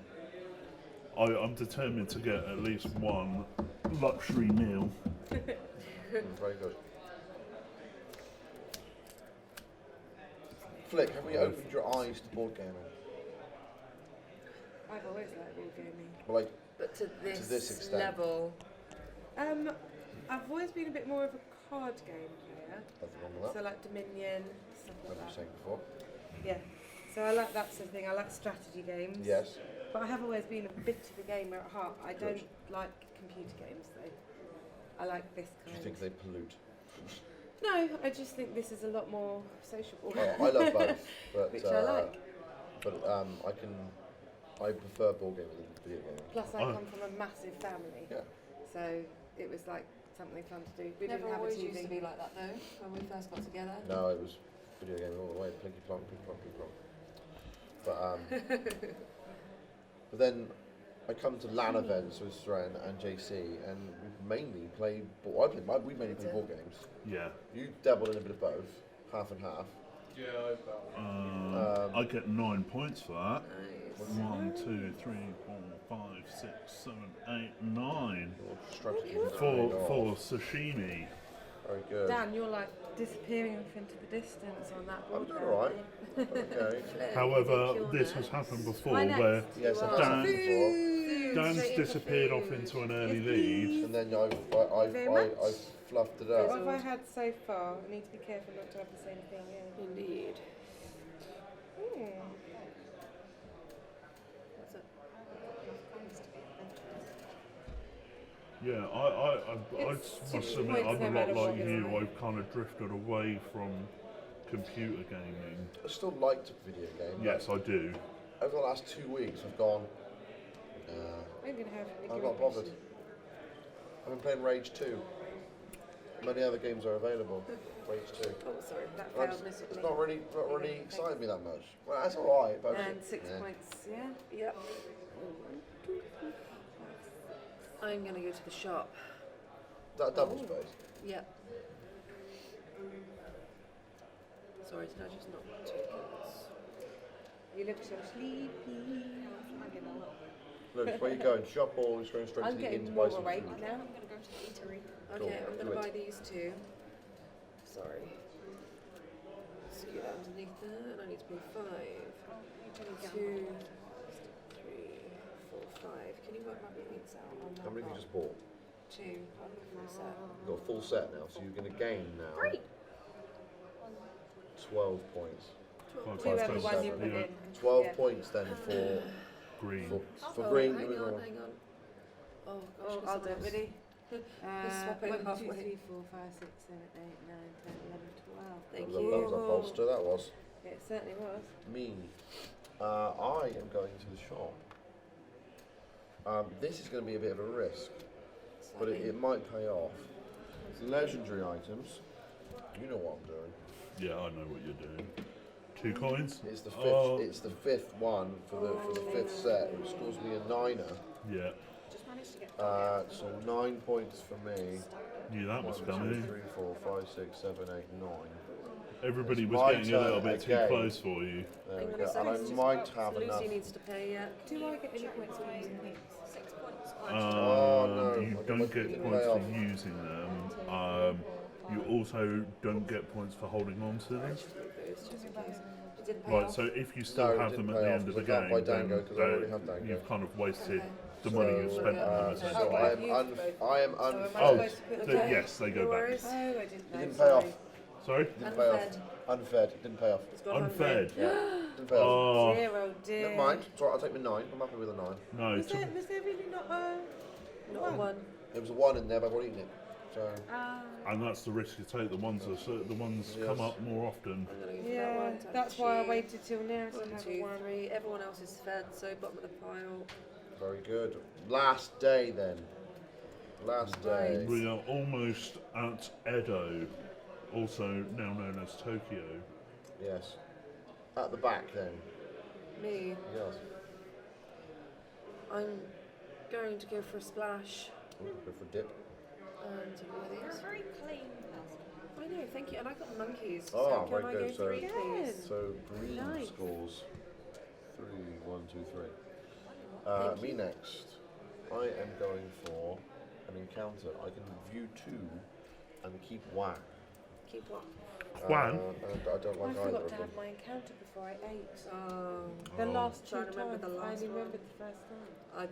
I'm determined to get at least one luxury meal.
Very good. Flick, have we opened your eyes to board gaming?
I've always liked board gaming.
Well, like,
But to
this extent.
level,
I've always been a bit more of a card game player.
nothing wrong with
So
that.
like Dominion, stuff
Like
like
you were
that.
saying before.
Yeah. So I like that sort of thing. I like strategy games.
Yes.
But I have always been a bit of a gamer at heart. I
Good.
don't like computer games though. I like this
Do
kind.
you think they pollute?
No, I just think this is a lot more sociable.
Oh, I love both, but
Which I like.
But I prefer board gaming than video gaming.
Plus, I
Oh.
come from a massive family.
Yeah.
So it was like something fun to do. We
never
didn't have a
always
TV.
used to be like that though. When we first got together.
No, it was video gaming all the way. Plinky plonk, plinky plonk, plinky plonk. But then I come to LAN events with Sren and JC, and we mainly play. We mainly play board games.
Yeah.
You dabbled in a bit of both, half and half.
Yeah, I've
I get 9 points for that.
Nice.
1, 2, 3, 4, 5, 6, 7, 8, 9.
Your strategy was
For
paid off.
sashimi.
Very good.
Dan, you're like disappearing off into the distance on that board.
I'm doing all right. Okay.
However, this has happened before where
Yes, I've
Wow.
done that before.
Dan's
Straight into
disappeared off
food.
into an early
Yes,
lead.
please.
And then
Very much.
I've fluffed it
What
up.
have I had so far? I need to be careful not to have the same thing again.
Indeed.
Hmm.
What's it?
Yeah, I
It's
must
6
admit,
points
I'm
no
a lot
matter
like
what,
you.
isn't it?
I've kind of drifted away from computer gaming.
I still liked video games.
Yes, I do.
Over the last 2 weeks, I've gone.
I'm going to have a
I'm not bothered. I've been playing Rage 2. Many other games are available. Rage 2.
Oh, sorry.
That
Well,
failed
it's
miserably.
not really excited me that much. Well, that's alright, but
And 6
yeah.
points, yeah?
Yep. I'm gonna go to the shop.
That double space.
Yep. Sorry, did I just not take it?
You look so sleepy.
Look, where you going? Shop or just going straight
I'm
to the inn
getting
to
more
buy some
awake
food?
now.
I'm going to go to the eatery.
Okay, I'm
do
gonna
it.
buy these two. Sorry. Scoot that underneath there, and I need to pay 5. 2, 3, 4, 5. Can you work my points out on that?
How many have you
part?
just bought?
2. I'll look for a set.
You've got a full set now, so you're going to gain now 12 points.
5,
Whoever
5,
one you
7,
put
yeah.
in.
12
Yeah.
points then for
Green.
for
Oh,
green.
hang
moving
on,
on.
hang on. Oh, gosh,
Oh,
there's
I'll do
someone
it.
else.
Ready?
swap over
1, 2,
halfway.
3, 4, 5, 6, 7, 8, 9, 10, 11, 12.
Thank
That was a
you.
bolster, that was.
It certainly was.
Me. I am going to the shop. This is going to be a bit of a risk, but it might pay off. Legendary items. You know what I'm doing.
Yeah, I know what you're doing. 2 coins?
It's the fifth.
Oh.
It's the fifth one for the fifth set, which scores me a 9er.
Yeah.
Just managed to get
So 9 points for me.
Knew that was
1, 2,
coming.
3, 4, 5, 6, 7, 8, 9.
Everybody
It's
was
my
getting a little
turn
bit too
again.
close for you.
There
Hang
we
on
go.
a second,
And I
it's just
might
about-
have
Lucy
enough.
needs to pay yet.
Do I get any points for using these?
6 points.
Oh, no.
You
I got
don't
my
get
pay
points
off.
for using them. also don't get points for holding on to them.
Just in case. It didn't pay
Right,
off.
so if you still
No, it
have
didn't
them at
pay
the
off,
end of the
'cause I can't
game,
buy Dango,
then
'cause I already have Dango.
you've kind of wasted
Okay.
the money you
So,
spent on them,
so
essentially.
I am I am
So am I
unfed.
Oh,
supposed to put
the-
okay.
yes, they go
No
back.
worries.
Oh, I didn't know.
It didn't pay off.
sorry.
Sorry?
Didn't pay off. Unfed. Didn't pay off.
It's gone
Unfed.
Yeah. Didn't pay off.
Oh,
Dear, oh dear.
Never mind. It's alright, I'll take my 9. I'm happy with a 9.
no.
Was there really not a
Not a one.
There was a 1 in there, but I've already eaten it. So,
And that's the risk you take. The ones
Yes.
come up more often.
I'm going to go for that
Yeah,
one.
that's why I
Thank you.
waited till now to
1,
have
2,
one.
3. Everyone else is fed, so bottom of the pile.
very good. Last day then. Last day.
We are almost at Edo, also now known as Tokyo.
Yes. At the back then.
Me.
Yes.
I'm going to go for a splash.
Ooh, go for a dip.
And one of
You're a
these.
very clean person.
I know, thank you. And I got monkeys.
Oh,
so can I
very
go
good. So-
3, please?
So green
Nice.
scores 3, 1, 2, 3.
Thank
Me
you.
next. I am going for an encounter. I can view 2 and keep 1.
Keep what?
Juan?
And I don't
I
like either
forgot
of
to
them.
have my encounter before I ate.
Oh,
The last 2
Trying to remember
times,
the
I
last
only
one.
remembered the first time.
I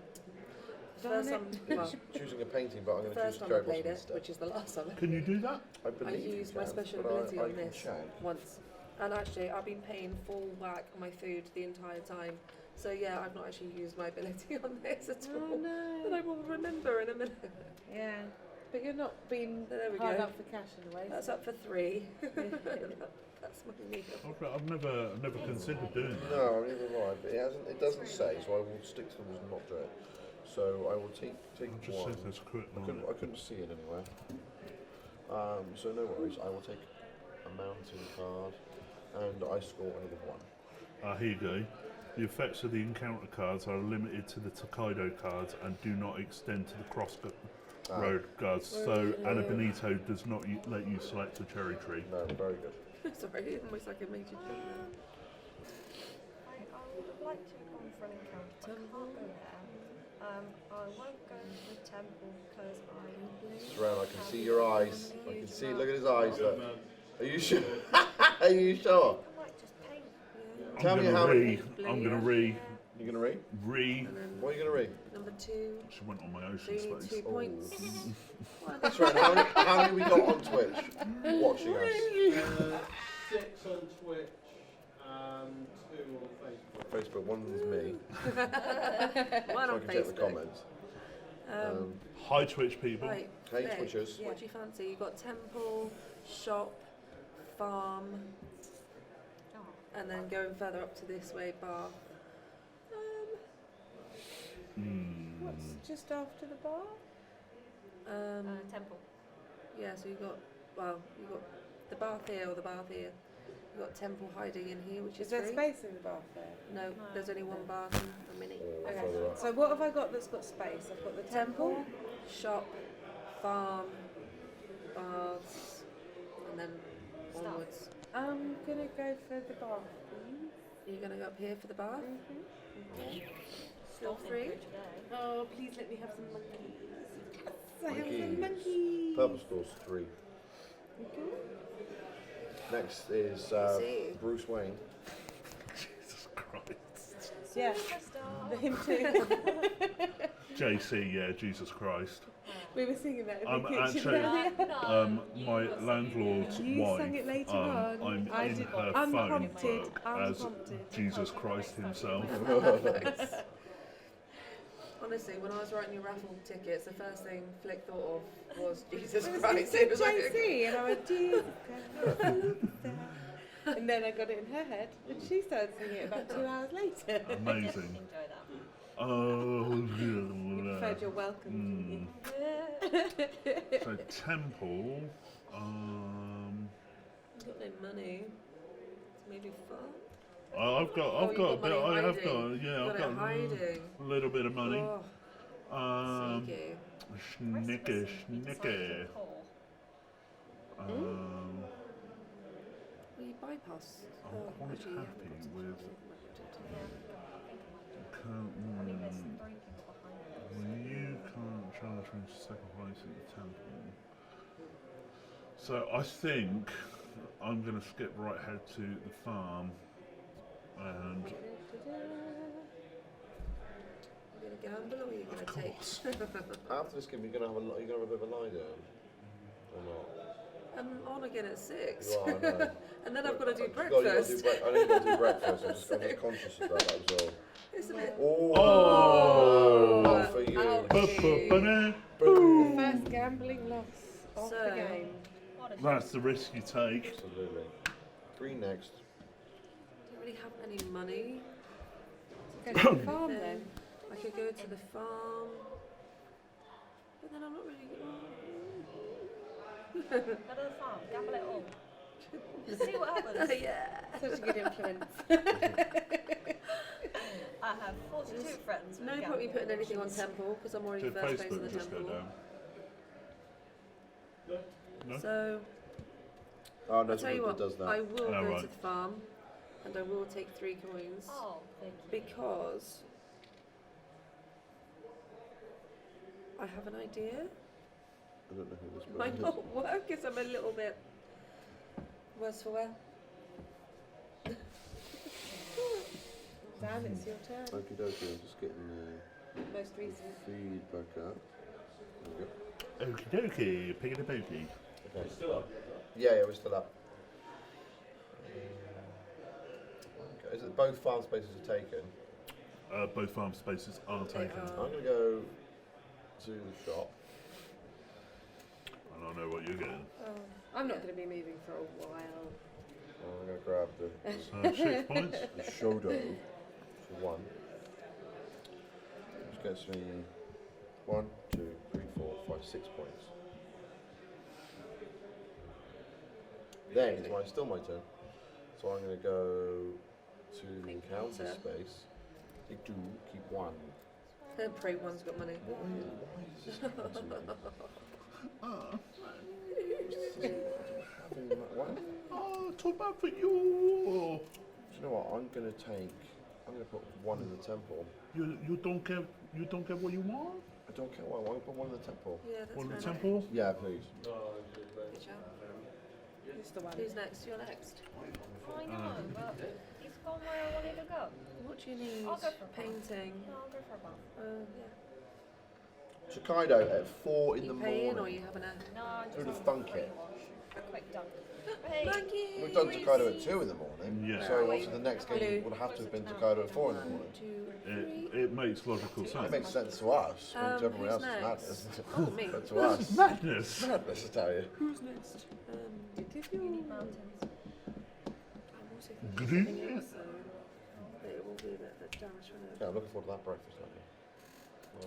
Darn
first
it.
time, well,
Choosing a painting, but I'm going to choose
first time I
cherry
played
blossom
it,
instead.
which is the last time.
Can you do that?
I
I
believe you
used my
can,
special
but
ability
I
on
can
this
check.
once, and actually I've been paying full whack on my food the entire time. So yeah, I've not actually used my ability on this at
Oh
all. But I
no.
will remember in a minute.
Yeah. But you're not being
There we
hard
go.
up for cash in a way.
That's up for 3. That's my meal.
I've never considered doing that.
No, neither have I, but it doesn't say, so I will stick to them as not do it. So I will take
It just
1.
says there's crit
I
on
I
it.
couldn't see it anywhere. So no worries. I will take a mountain card, and I score another 1.
Here you go. The effects of the encounter cards are limited to the Tokaido cards and do not extend to the crossroad cards. So Anna Benito does not let you select a cherry tree.
No, very good.
Sorry, almost like I made you jump there.
I would like to have gone for an encounter, but I can't go there. I won't go to the temple because I.
Surround, I can see your eyes. I can see. Look at his eyes. Look. Are you sure? Are you sure?
I might just paint.
Tell me how many.
I'm gonna re.
You gonna read?
Re.
What are you gonna read?
Number 2.
She went on my
So
ocean
you need
space.
2 points.
Surround, how many we got on Twitch watching us?
6 on Twitch and 2 on Facebook.
Facebook. One of them's me.
One
So I
on
can check the
Facebook.
comments.
Hi Twitch people.
Right,
Hey,
Vic,
Twitchers.
what do you fancy? You've got temple, shop, farm, and then going further up to this way, bar.
What's just after the bar?
Temple.
Yeah, so you've got the bath here or the bath here. You've got temple hiding in here, which
Is
is
there
free.
space in the bath there?
No, there's only one bath and a mini.
Okay.
Further up.
So what have I got that's got space? I've got the temple.
Temple, shop, farm, baths, and then onwards.
I'm gonna go for the bath, please.
You're going to go up here for the bath?
Mm-hmm.
Feel free.
Today.
Oh, please let me have some monkeys. Yes, I have
Monkeys.
some monkeys.
Purple scores 3.
Okay.
Next is
See.
Bruce Wayne.
Jesus Christ.
Yeah, him too.
JC, yeah, Jesus Christ.
We were singing that in
I'm
the kitchen
actually-
earlier.
My landlord's
You
wife.
sang it later on.
I'm
I
in
did-
her
unprompted,
phone book as
unprompted.
Jesus Christ himself.
Honestly, when I was writing your raffle tickets, the first thing Flick thought of was Jesus
It
Christ.
said
It was like,
JC, and I went, Jesus Christ. And then I got it in her head, and she started singing it about 2 hours later.
Amazing.
Enjoy that.
Oh,
You preferred your welcome, didn't you?
So temple.
I've got no money. It's maybe fun.
I've got
you've
a
got
bit.
money
I have
hiding.
got. Yeah,
You've
I've
got
got
it hiding.
a little bit of money.
Oh, sneaky.
Schnicker, schnicker.
Will you bypass?
I'm quite
actually, you haven't
happy
got to-
with. You can't charge me to sacrifice at the temple. So I think I'm going to skip right ahead to the farm, and
You're going to gamble or are you going
of
to take?
course,
After this game, you're gonna have a bit of a lie down, or not?
I'm on again at 6.
You are, I know.
And then I've got to do
You gotta
breakfast.
I know you've got to do breakfast. I'm just conscious of that. That was all.
It's a bit.
Oh, not for you.
Ouchie.
Boom.
The first gambling loss of
So-
the game.
What a
that's the risk you take.
Absolutely. Green next.
Don't really have any money.
Go to the farm then.
I could go to the farm. But then I'm not really.
Go to the farm, gamble it all. See what happens.
Yeah.
Such a good influence.
I have 42 friends. with
No point me
gambling
putting anything on
addictions.
temple because I'm already
Did
first place in
Facebook
the
just go
temple.
down? No?
So
Oh, no,
I'll tell you
it
what,
does that.
I will
Oh,
go
right.
to the farm and I will take 3 coins
Oh, thank you.
because I have an idea.
I don't know who this
Might
person is.
not work because I'm a little bit worse for wear.
Dan, it's your turn.
Okie dokie, I'm just getting
Most recent.
feed back up. There we go.
Okie dokie, piggy pokey.
Okay. Still up? Yeah, we're still up. Okay. Is it both farm spaces are taken?
Both farm spaces are taken.
are.
I'm going to go to the shop.
And I know what you're getting.
Oh, I'm not going to be moving for a while.
I'm going to grab the
So 6 points.
Shodo for 1. Which gets me 1, 2, 3, 4, 5, 6 points. Then it's still my turn. So I'm going to go to the encounter
Encounter.
space. Take 2, keep 1.
Pray one's got money.
Why is this happening to me? Having that one?
Oh, too bad for you.
Do you know what? I'm going to put 1 in the temple.
You don't get what you want.
I don't care what I want. Put 1 in the temple.
Yeah, that's
One in the
fair
temple.
Yeah, please.
Good job.
Who's the one?
Who's next? You're next.
I know, but he's gone where I wanted to go.
What do you need?
I'll go for a
Painting.
No, I'll go for a bath.
Yeah.
Tokaido at 4 in
You
the
pay in or
morning.
you having a
No, I'm
Who'd
just
have
on
thunk
a
it?
wash. A quick dunk. Hey,
Thank you.
We've done Tokaido at 2 in the morning.
Yeah.
So obviously the next game would have to have been Tokaido at 4 in the morning.
2, 3.
It makes logical
It
sense.
makes sense to us. To everyone else,
who's
it's
next?
madness.
Oh, me.
But to us,
Madness.
madness, I tell you.
Who's next?
you need mountains.
I'm also thinking of something else, so it will be that dash, won't it?
Yeah, I'm looking forward to that breakfast.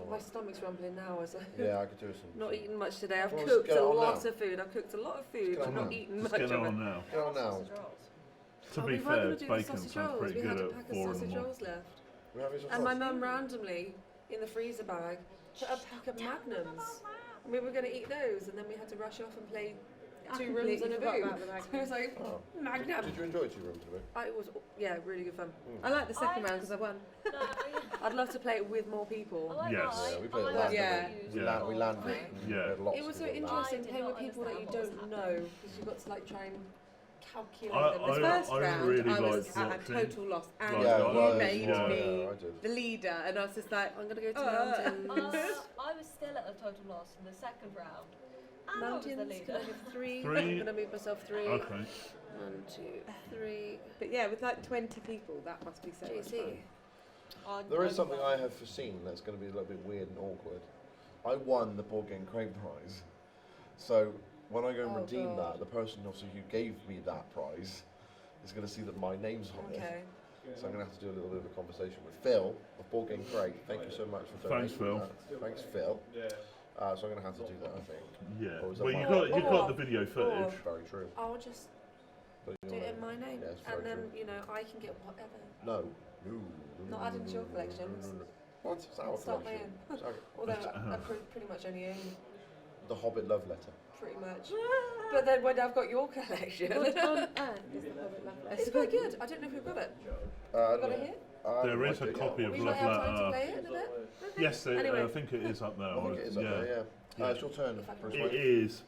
My stomach's rumbling now as I
Yeah, I could do some.
not eaten much today. I've
Well, let's
cooked
get
a
on
lot
now.
of food. I've cooked a lot of food,
get
but
on
not
now.
eaten
Let's
much
get
of
on
it.
now.
Go on now.
Sausage rolls.
To
Oh,
be
we were
fair,
going to do the
bacon
sausage
sounds
rolls.
pretty
We had
good
a
at
pack
4
of
in the
sausage
morning.
rolls left.
We have some
And my
sauce.
mum randomly, in the freezer bag, put a pack of Magnums. And we were going to eat those, and then we had to rush off and play
I
2 rooms
completely
and a
forgot
boo.
about the
So
Magnum.
I was like,
Oh.
Magnum.
Did you enjoy 2 rooms of it?
It was, yeah, really good fun.
I like the second round because I won.
No, yeah.
I'd love to play it with more people.
I like
Yes.
mine.
Yeah, we played
I
it
like
last
Yeah.
night.
used
We,
Yeah.
we landed.
Yeah.
We had lots
It was
of
so
people land.
interesting
I did
playing
not
with people that you
understand what
don't
was
know
happening.
because you've got to like try and calculate
I-
them.
The
I-
first
I
round,
really
I was
liked
at a
watching.
total loss, and
Like,
Yeah,
you
well,
made
yeah.
me
I did.
the leader, and I was just like,
I'm gonna go to
Uh,
mountains.
I was still at a total loss in the second round. And I was
Mountains.
the leader.
Can I have 3?
3.
I'm gonna move myself 3.
Okay.
1, 2, 3.
but yeah, with like 20 people, that must be so much fun.
JC.
There is something I have foreseen that's going to be a little bit weird and awkward. I won the board game crate prize, so when I go and
Oh,
redeem
God.
that, the person obviously who gave me that prize is going to see that my name's on it.
Okay.
So I'm going to have to do a little bit of a conversation with Phil of Board Game Crate. Thank you so much for donating.
Thanks, Phil.
that. Thanks, Phil. So I'm going to have to do that, I think.
Yeah.
Or is that
Well,
my-
you got the video footage.
Very true.
I'll just
But
do
you're
it in my name,
Yes,
and
very
then
true.
you know I can get whatever.
No. No.
Not adding to your collection.
What? It's our
Start my
collection.
own.
It's our-
Although I pretty much only own
The Hobbit love letter.
pretty much. But then when I've got your collection,
What on earth is the Hobbit love
it's
letter?
quite good. I don't know if we've got it.
I
Got
don't
it
know.
here?
There
might
is a
do,
copy of
We
Love
might have time to
Letter.
play it in a bit.
Yes,
Anyway.
I think it is up there.
I think it is up there, yeah.
Yeah.
It's your turn,
If I can
Bruce
It
Wayne.
is.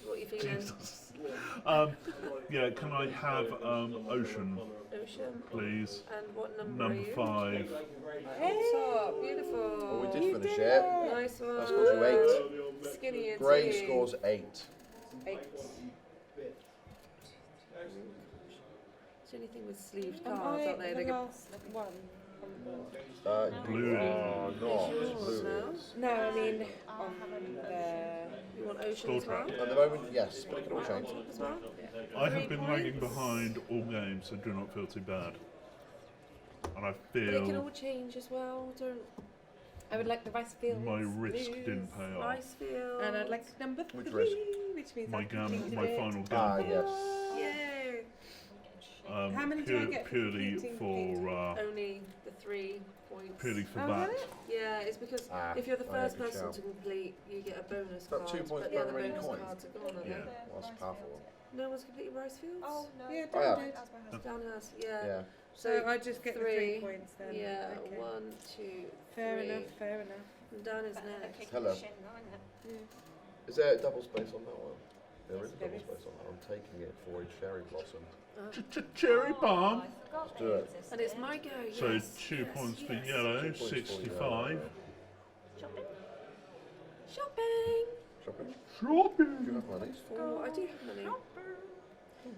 What are you feeling?
Jesus. Yeah, can I have Ocean,
Ocean.
please?
And what number
Number
are you?
5.
Top, beautiful.
Oh, we did finish it.
Nice one.
That scores you 8.
Skinny and
Gray
tea.
scores 8.
8. It's the only thing with sleeved
Am
cards,
I
aren't they?
the
They get
last one on the board?
Blue.
You are not.
yours
Blue
now?
is.
No, I mean on the.
You want Ocean
Score
as well?
track.
At the moment, yes, but it can all change.
As well?
I have been
3
lagging
points.
behind all games, so do not feel too bad. And I
But it can all
feel
change as well. Don't
I would like the rice fields.
my risk
please.
didn't pay off.
rice field.
And I'd like number
Which
3,
risk?
which means
My
I've completed
my
it.
final
Ah,
gamble.
yes.
Yay!
How many do I get for
purely
completing
for
Only the 3 points.
purely for
Oh,
that.
is it?
Yeah, it's because
Ah,
if you're the
I
first
had to
person
shout.
to complete, you get a bonus
But
card.
2 points
but the
per
other
remaining
bonus
coin.
cards are gone, are
Yeah.
they?
Well, that's powerful.
No one's completed rice fields?
Oh no.
Yeah,
Oh, yeah.
Dan did.
That's my husband.
Dan has, yeah.
Yeah.
So I just get the 3
3
points then.
Yeah,
Okay.
1, 2,
Fair
3.
enough, fair enough.
And Dan is
Better than
next.
kicking
Hello.
the shin, though, isn't it?
Is there a double space on that one? There
Yes,
is a
there
double
is.
space on that. I'm taking it for a cherry blossom.
Cherry
Oh,
bomb.
I forgot
Let's
they
do it.
existed.
And it's my go, yes.
So 2 points for yellow,
2 points for
65.
Shopping?
Shopping!
Shopping. Do
Shopping.
you have money?
Oh, I do have money.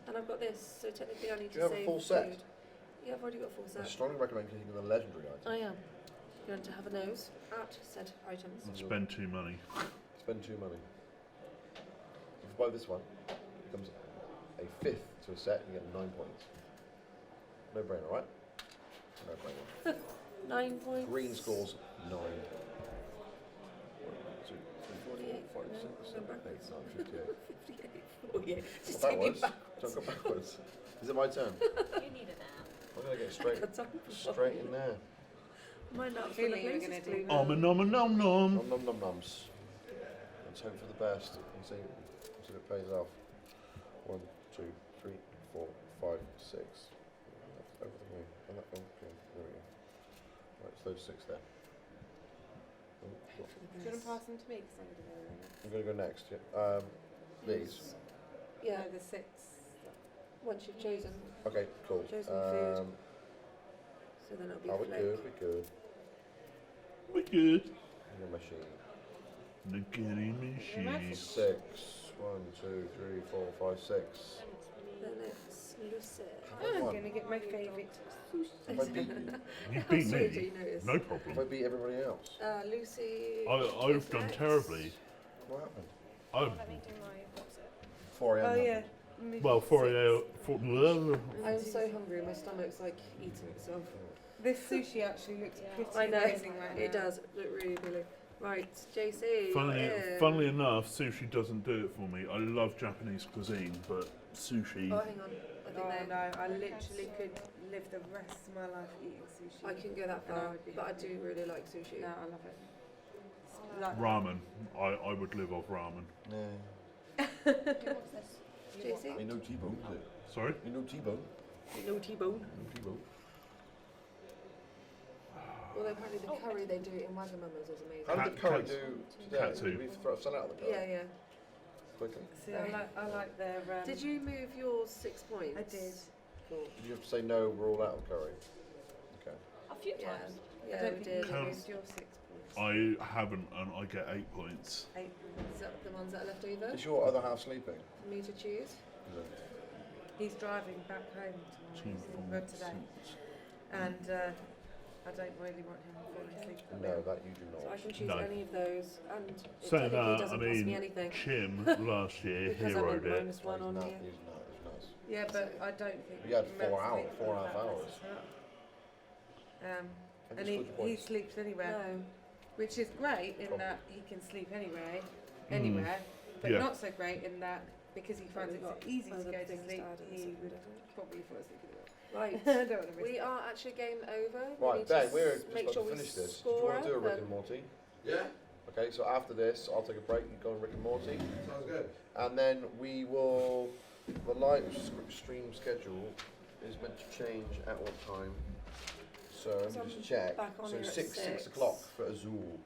And I've got this, so technically I need
Do
to
you have a
save
full set?
food. Yeah, I've already got a full
I
set.
strongly recommend clicking on the legendary item.
I am going to have a nose at said items.
Spend 2 money.
Spend 2 money. If you buy this one, it becomes a 5th to a set, you get 9 points. No brainer, right? No brainer.
9 points.
Green scores 9. 1, 2, 3,
48.
4, 5,
No,
6,
go
7, 8,
backwards.
9, 58.
58. Oh, yeah. Just
Well,
take me
backwards.
back.
Don't go backwards. Is it my turn?
You need a nap.
I'm going to get straight,
Got time for
straight in there.
My nut's
Feeling
full of
you were
places
gonna do
glue.
Nom nom nom nom.
Nom nom nom noms. Let's hope for the best and see if it pays off. 1, 2, 3, 4, 5, 6. That's over the moon. And that, okay, there we go. Right, it's those 6 there. Oh,
Do you want to pass them to me? Because I'm going to go in.
I'm going to go next. Yeah. These.
Yeah,
No, the 6.
once you've chosen.
Okay, cool.
Chosen food. So then it'll be
Oh, we're
flake.
good, we're good.
We're good.
In the machine.
The getting machine.
6. 1, 2, 3, 4, 5, 6.
Then it's Lucy.
I'm
One.
going to get my favourite.
If I beat you,
You beat
Sorry, do
me.
you notice?
No
if
problem.
I beat everybody else,
Lucy.
I've
is
done
next.
terribly.
what happened?
Oh,
Let me do my what's it?
4 a.m.
Oh, yeah.
happened.
well, for
I'm so hungry, my stomach's like eating itself.
This sushi actually looks pretty
I know,
amazing right
it
now.
does look really good. Right, JC.
funnily enough, sushi doesn't do it for me. I love Japanese cuisine, but sushi.
Oh, hang on. I think
Oh
they.
no, I literally could live the rest of my life eating sushi.
I couldn't go that
And I
far,
would be
but I
happy.
do really like sushi.
No, I love it. Like
Ramen. I would live off ramen.
Yeah.
Who wants this? You want
JC?
that?
Ain't no T-bone, is it?
Sorry?
Ain't no T-bone.
No T-bone.
No T-bone.
Although apparently the curry they do in Wagamama's is amazing.
How did the curry do today?
Katsu.
Did we sell out the curry
Yeah, yeah.
quickly?
See, I like their.
Did you move yours 6 points?
I did.
Cool.
Did you have to say no, we're all out of curry? Okay.
A few
Yeah,
times.
I
yeah,
don't
we
think
did.
you
Count.
used your 6 points.
I haven't, and I get 8 points.
8 points.
Is that the ones that are left over
Is your other half sleeping?
for me to choose?
Is it?
He's driving back home tomorrow, today, and I don't really want him falling asleep.
No, that you do
So I
not.
can choose
No.
any of those, and it
Saying
technically
that, I
doesn't cost me
mean,
anything
Chim last year
because I
heroed
went
it.
-1 on here.
He's nice.
Yeah, but I don't think.
You had
Matt's
4 hours,
sleep
4.5
that
hours.
messes up.
Have
And
you
he
split your points?
sleeps anywhere,
No.
which is great in
Oh.
that he can sleep anywhere, but
Yeah.
not so great in that because he finds
We've
it
got
so easy to
other
go to
things
sleep,
add in a
he
second,
would
I think.
probably fall asleep anyway.
Right.
I don't want to risk
We
it.
are actually game over. We
Right,
need
Ben,
to
we're
s-
just
make
about
sure
to
we
finish this. Do you
score
want to do a
up
Rick and
and-
Morty?
Yeah,
Okay, so after this, I'll take a break and go on Rick and Morty.
sounds good.
And then we will, the live stream schedule is meant to change at what time? So let
So
me
I'm
just check.
back on
So
here at
6
6.
o'clock for Azul.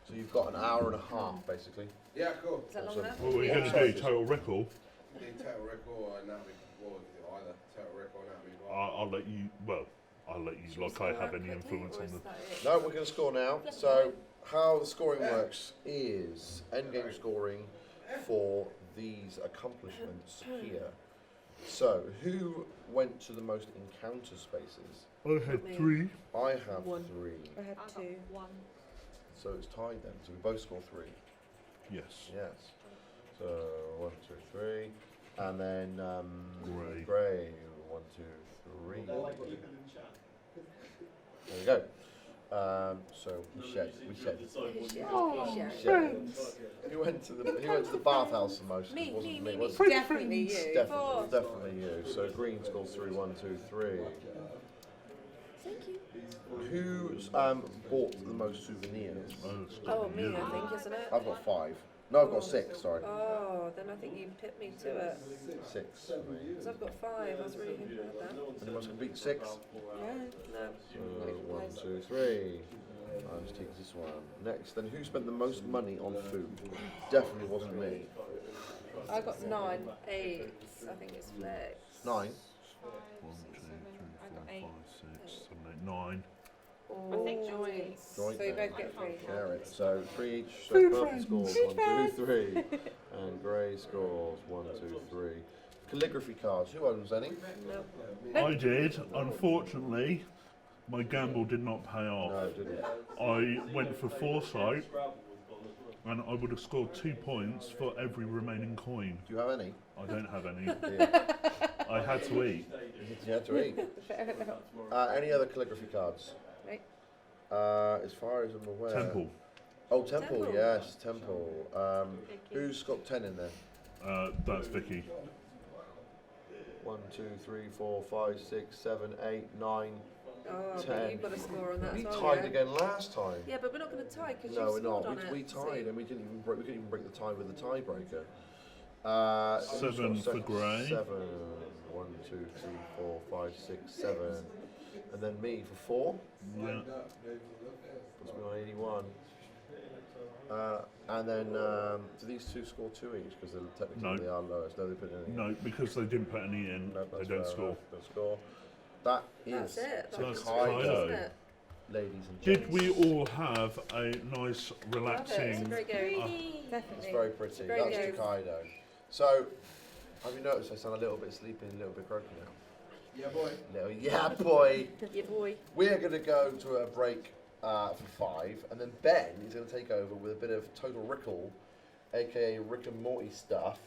So you've got an hour and a half basically.
Yeah, cool.
Is that long
Awesome.
enough?
What are we
Yeah.
going to do? Total record?
The total record and Natalie, well, either total record and Natalie.
I'll let you. Well, I'll let you.
Should we
Like I
score
have
that
any
quickly,
influence
or
on
is
the.
that it?
No, we're going to score now. So, how the scoring works is endgame scoring for these accomplishments here. So, who went to the most encounter spaces?
I had
Me.
3.
I have
One.
3.
I had
I got
2.
1.
So it's tied then. So we both score 3.
Yes.
Yes. So 1, 2, 3, and then
Gray.
Gray. 1, 2, 3. There we go. So we shed. Who went to the bathhouse the most?
Me,
It wasn't
me,
was
me.
it?
Definitely you.
Definitely you. So green scores through 1, 2, 3.
Thank you.
Who's bought the most souvenirs?
Oh, me, I think, isn't it?
I've got 5. No, I've got 6. Sorry,
Oh, then I think you put me to it.
6 for me.
Because I've got 5. I was really hoping I had that.
Anyone else can beat 6?
Yeah.
No.
So 1, 2, 3. I'll just take this one. Next, then who spent the most money on food? Definitely wasn't me.
I got 9.
8. I think it's flex.
9.
1, 2, 3,
I
4,
got
5,
8.
6, 7, 8, 9.
Oh,
I think joints.
Joint
So you
then.
both get 3.
Share it. So 3 each. So purple scores 1, 2, 3, and grey scores 1, 2, 3. Calligraphy cards. Who owns any?
No.
I did. Unfortunately, my gamble did not pay off.
No, didn't.
I went for foresight, and I would have scored 2 points for every remaining coin.
Do you have any?
I don't have any.
Yeah.
I had to eat.
You had to eat.
Fair enough.
Any other calligraphy cards?
Right.
As far as I'm aware.
Temple.
Oh, Temple.
Temple.
Yes, Temple. Who's got 10 in there?
That's Vicky.
1, 2, 3, 4, 5, 6, 7, 8, 9.
Oh,
10.
but you've got to score on that
We
as well.
tied
yeah?
again last time.
Yeah, but we're not going to tie because
No,
you've
we're
scored
not.
on it.
We tied,
so-
and we couldn't even break the tie with the tiebreaker.
7 for Gray.
7. 1, 2, 3, 4, 5, 6, 7. And then me for 4.
Yeah.
Puts me on 81. And then do these two score 2 each because technically
No.
they are lowest? No, they put any.
No, because they didn't put any in.
No,
They
that's
don't
fair
score.
enough. Don't score. That
That's
is
it.
That's
Tokaido,
Tokaido.
Isn't it?
ladies and
Did
gents.
we all have a nice,
Love it. It's a
relaxing?
great game.
It's
Definitely.
very pretty.
Very
That's
good.
Tokaido. So, have you noticed I sound a little bit sleepy and a little bit croaky now?
Yeah, boy.
Little yeah, boy.
Yeah, boy.
We're going to go to a break for 5, and then Ben is going to take over with a bit of Total Rickle, aka Rick and Morty stuff,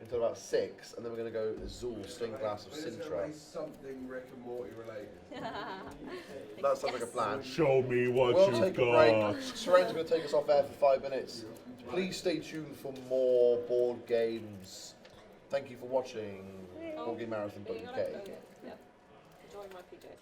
until about 6, and then we're going to go Zool, Sling Glass of
There's
Sintra.
always something Rick and Morty related.
That sounds like a plan.
Show me what
We'll
you've
take a break.
got.
Seren's going to take us off air for 5 minutes. Please stay tuned for more board games. Thank you for watching boardgamemarathon.uk.
Yeah. Enjoy my PJs.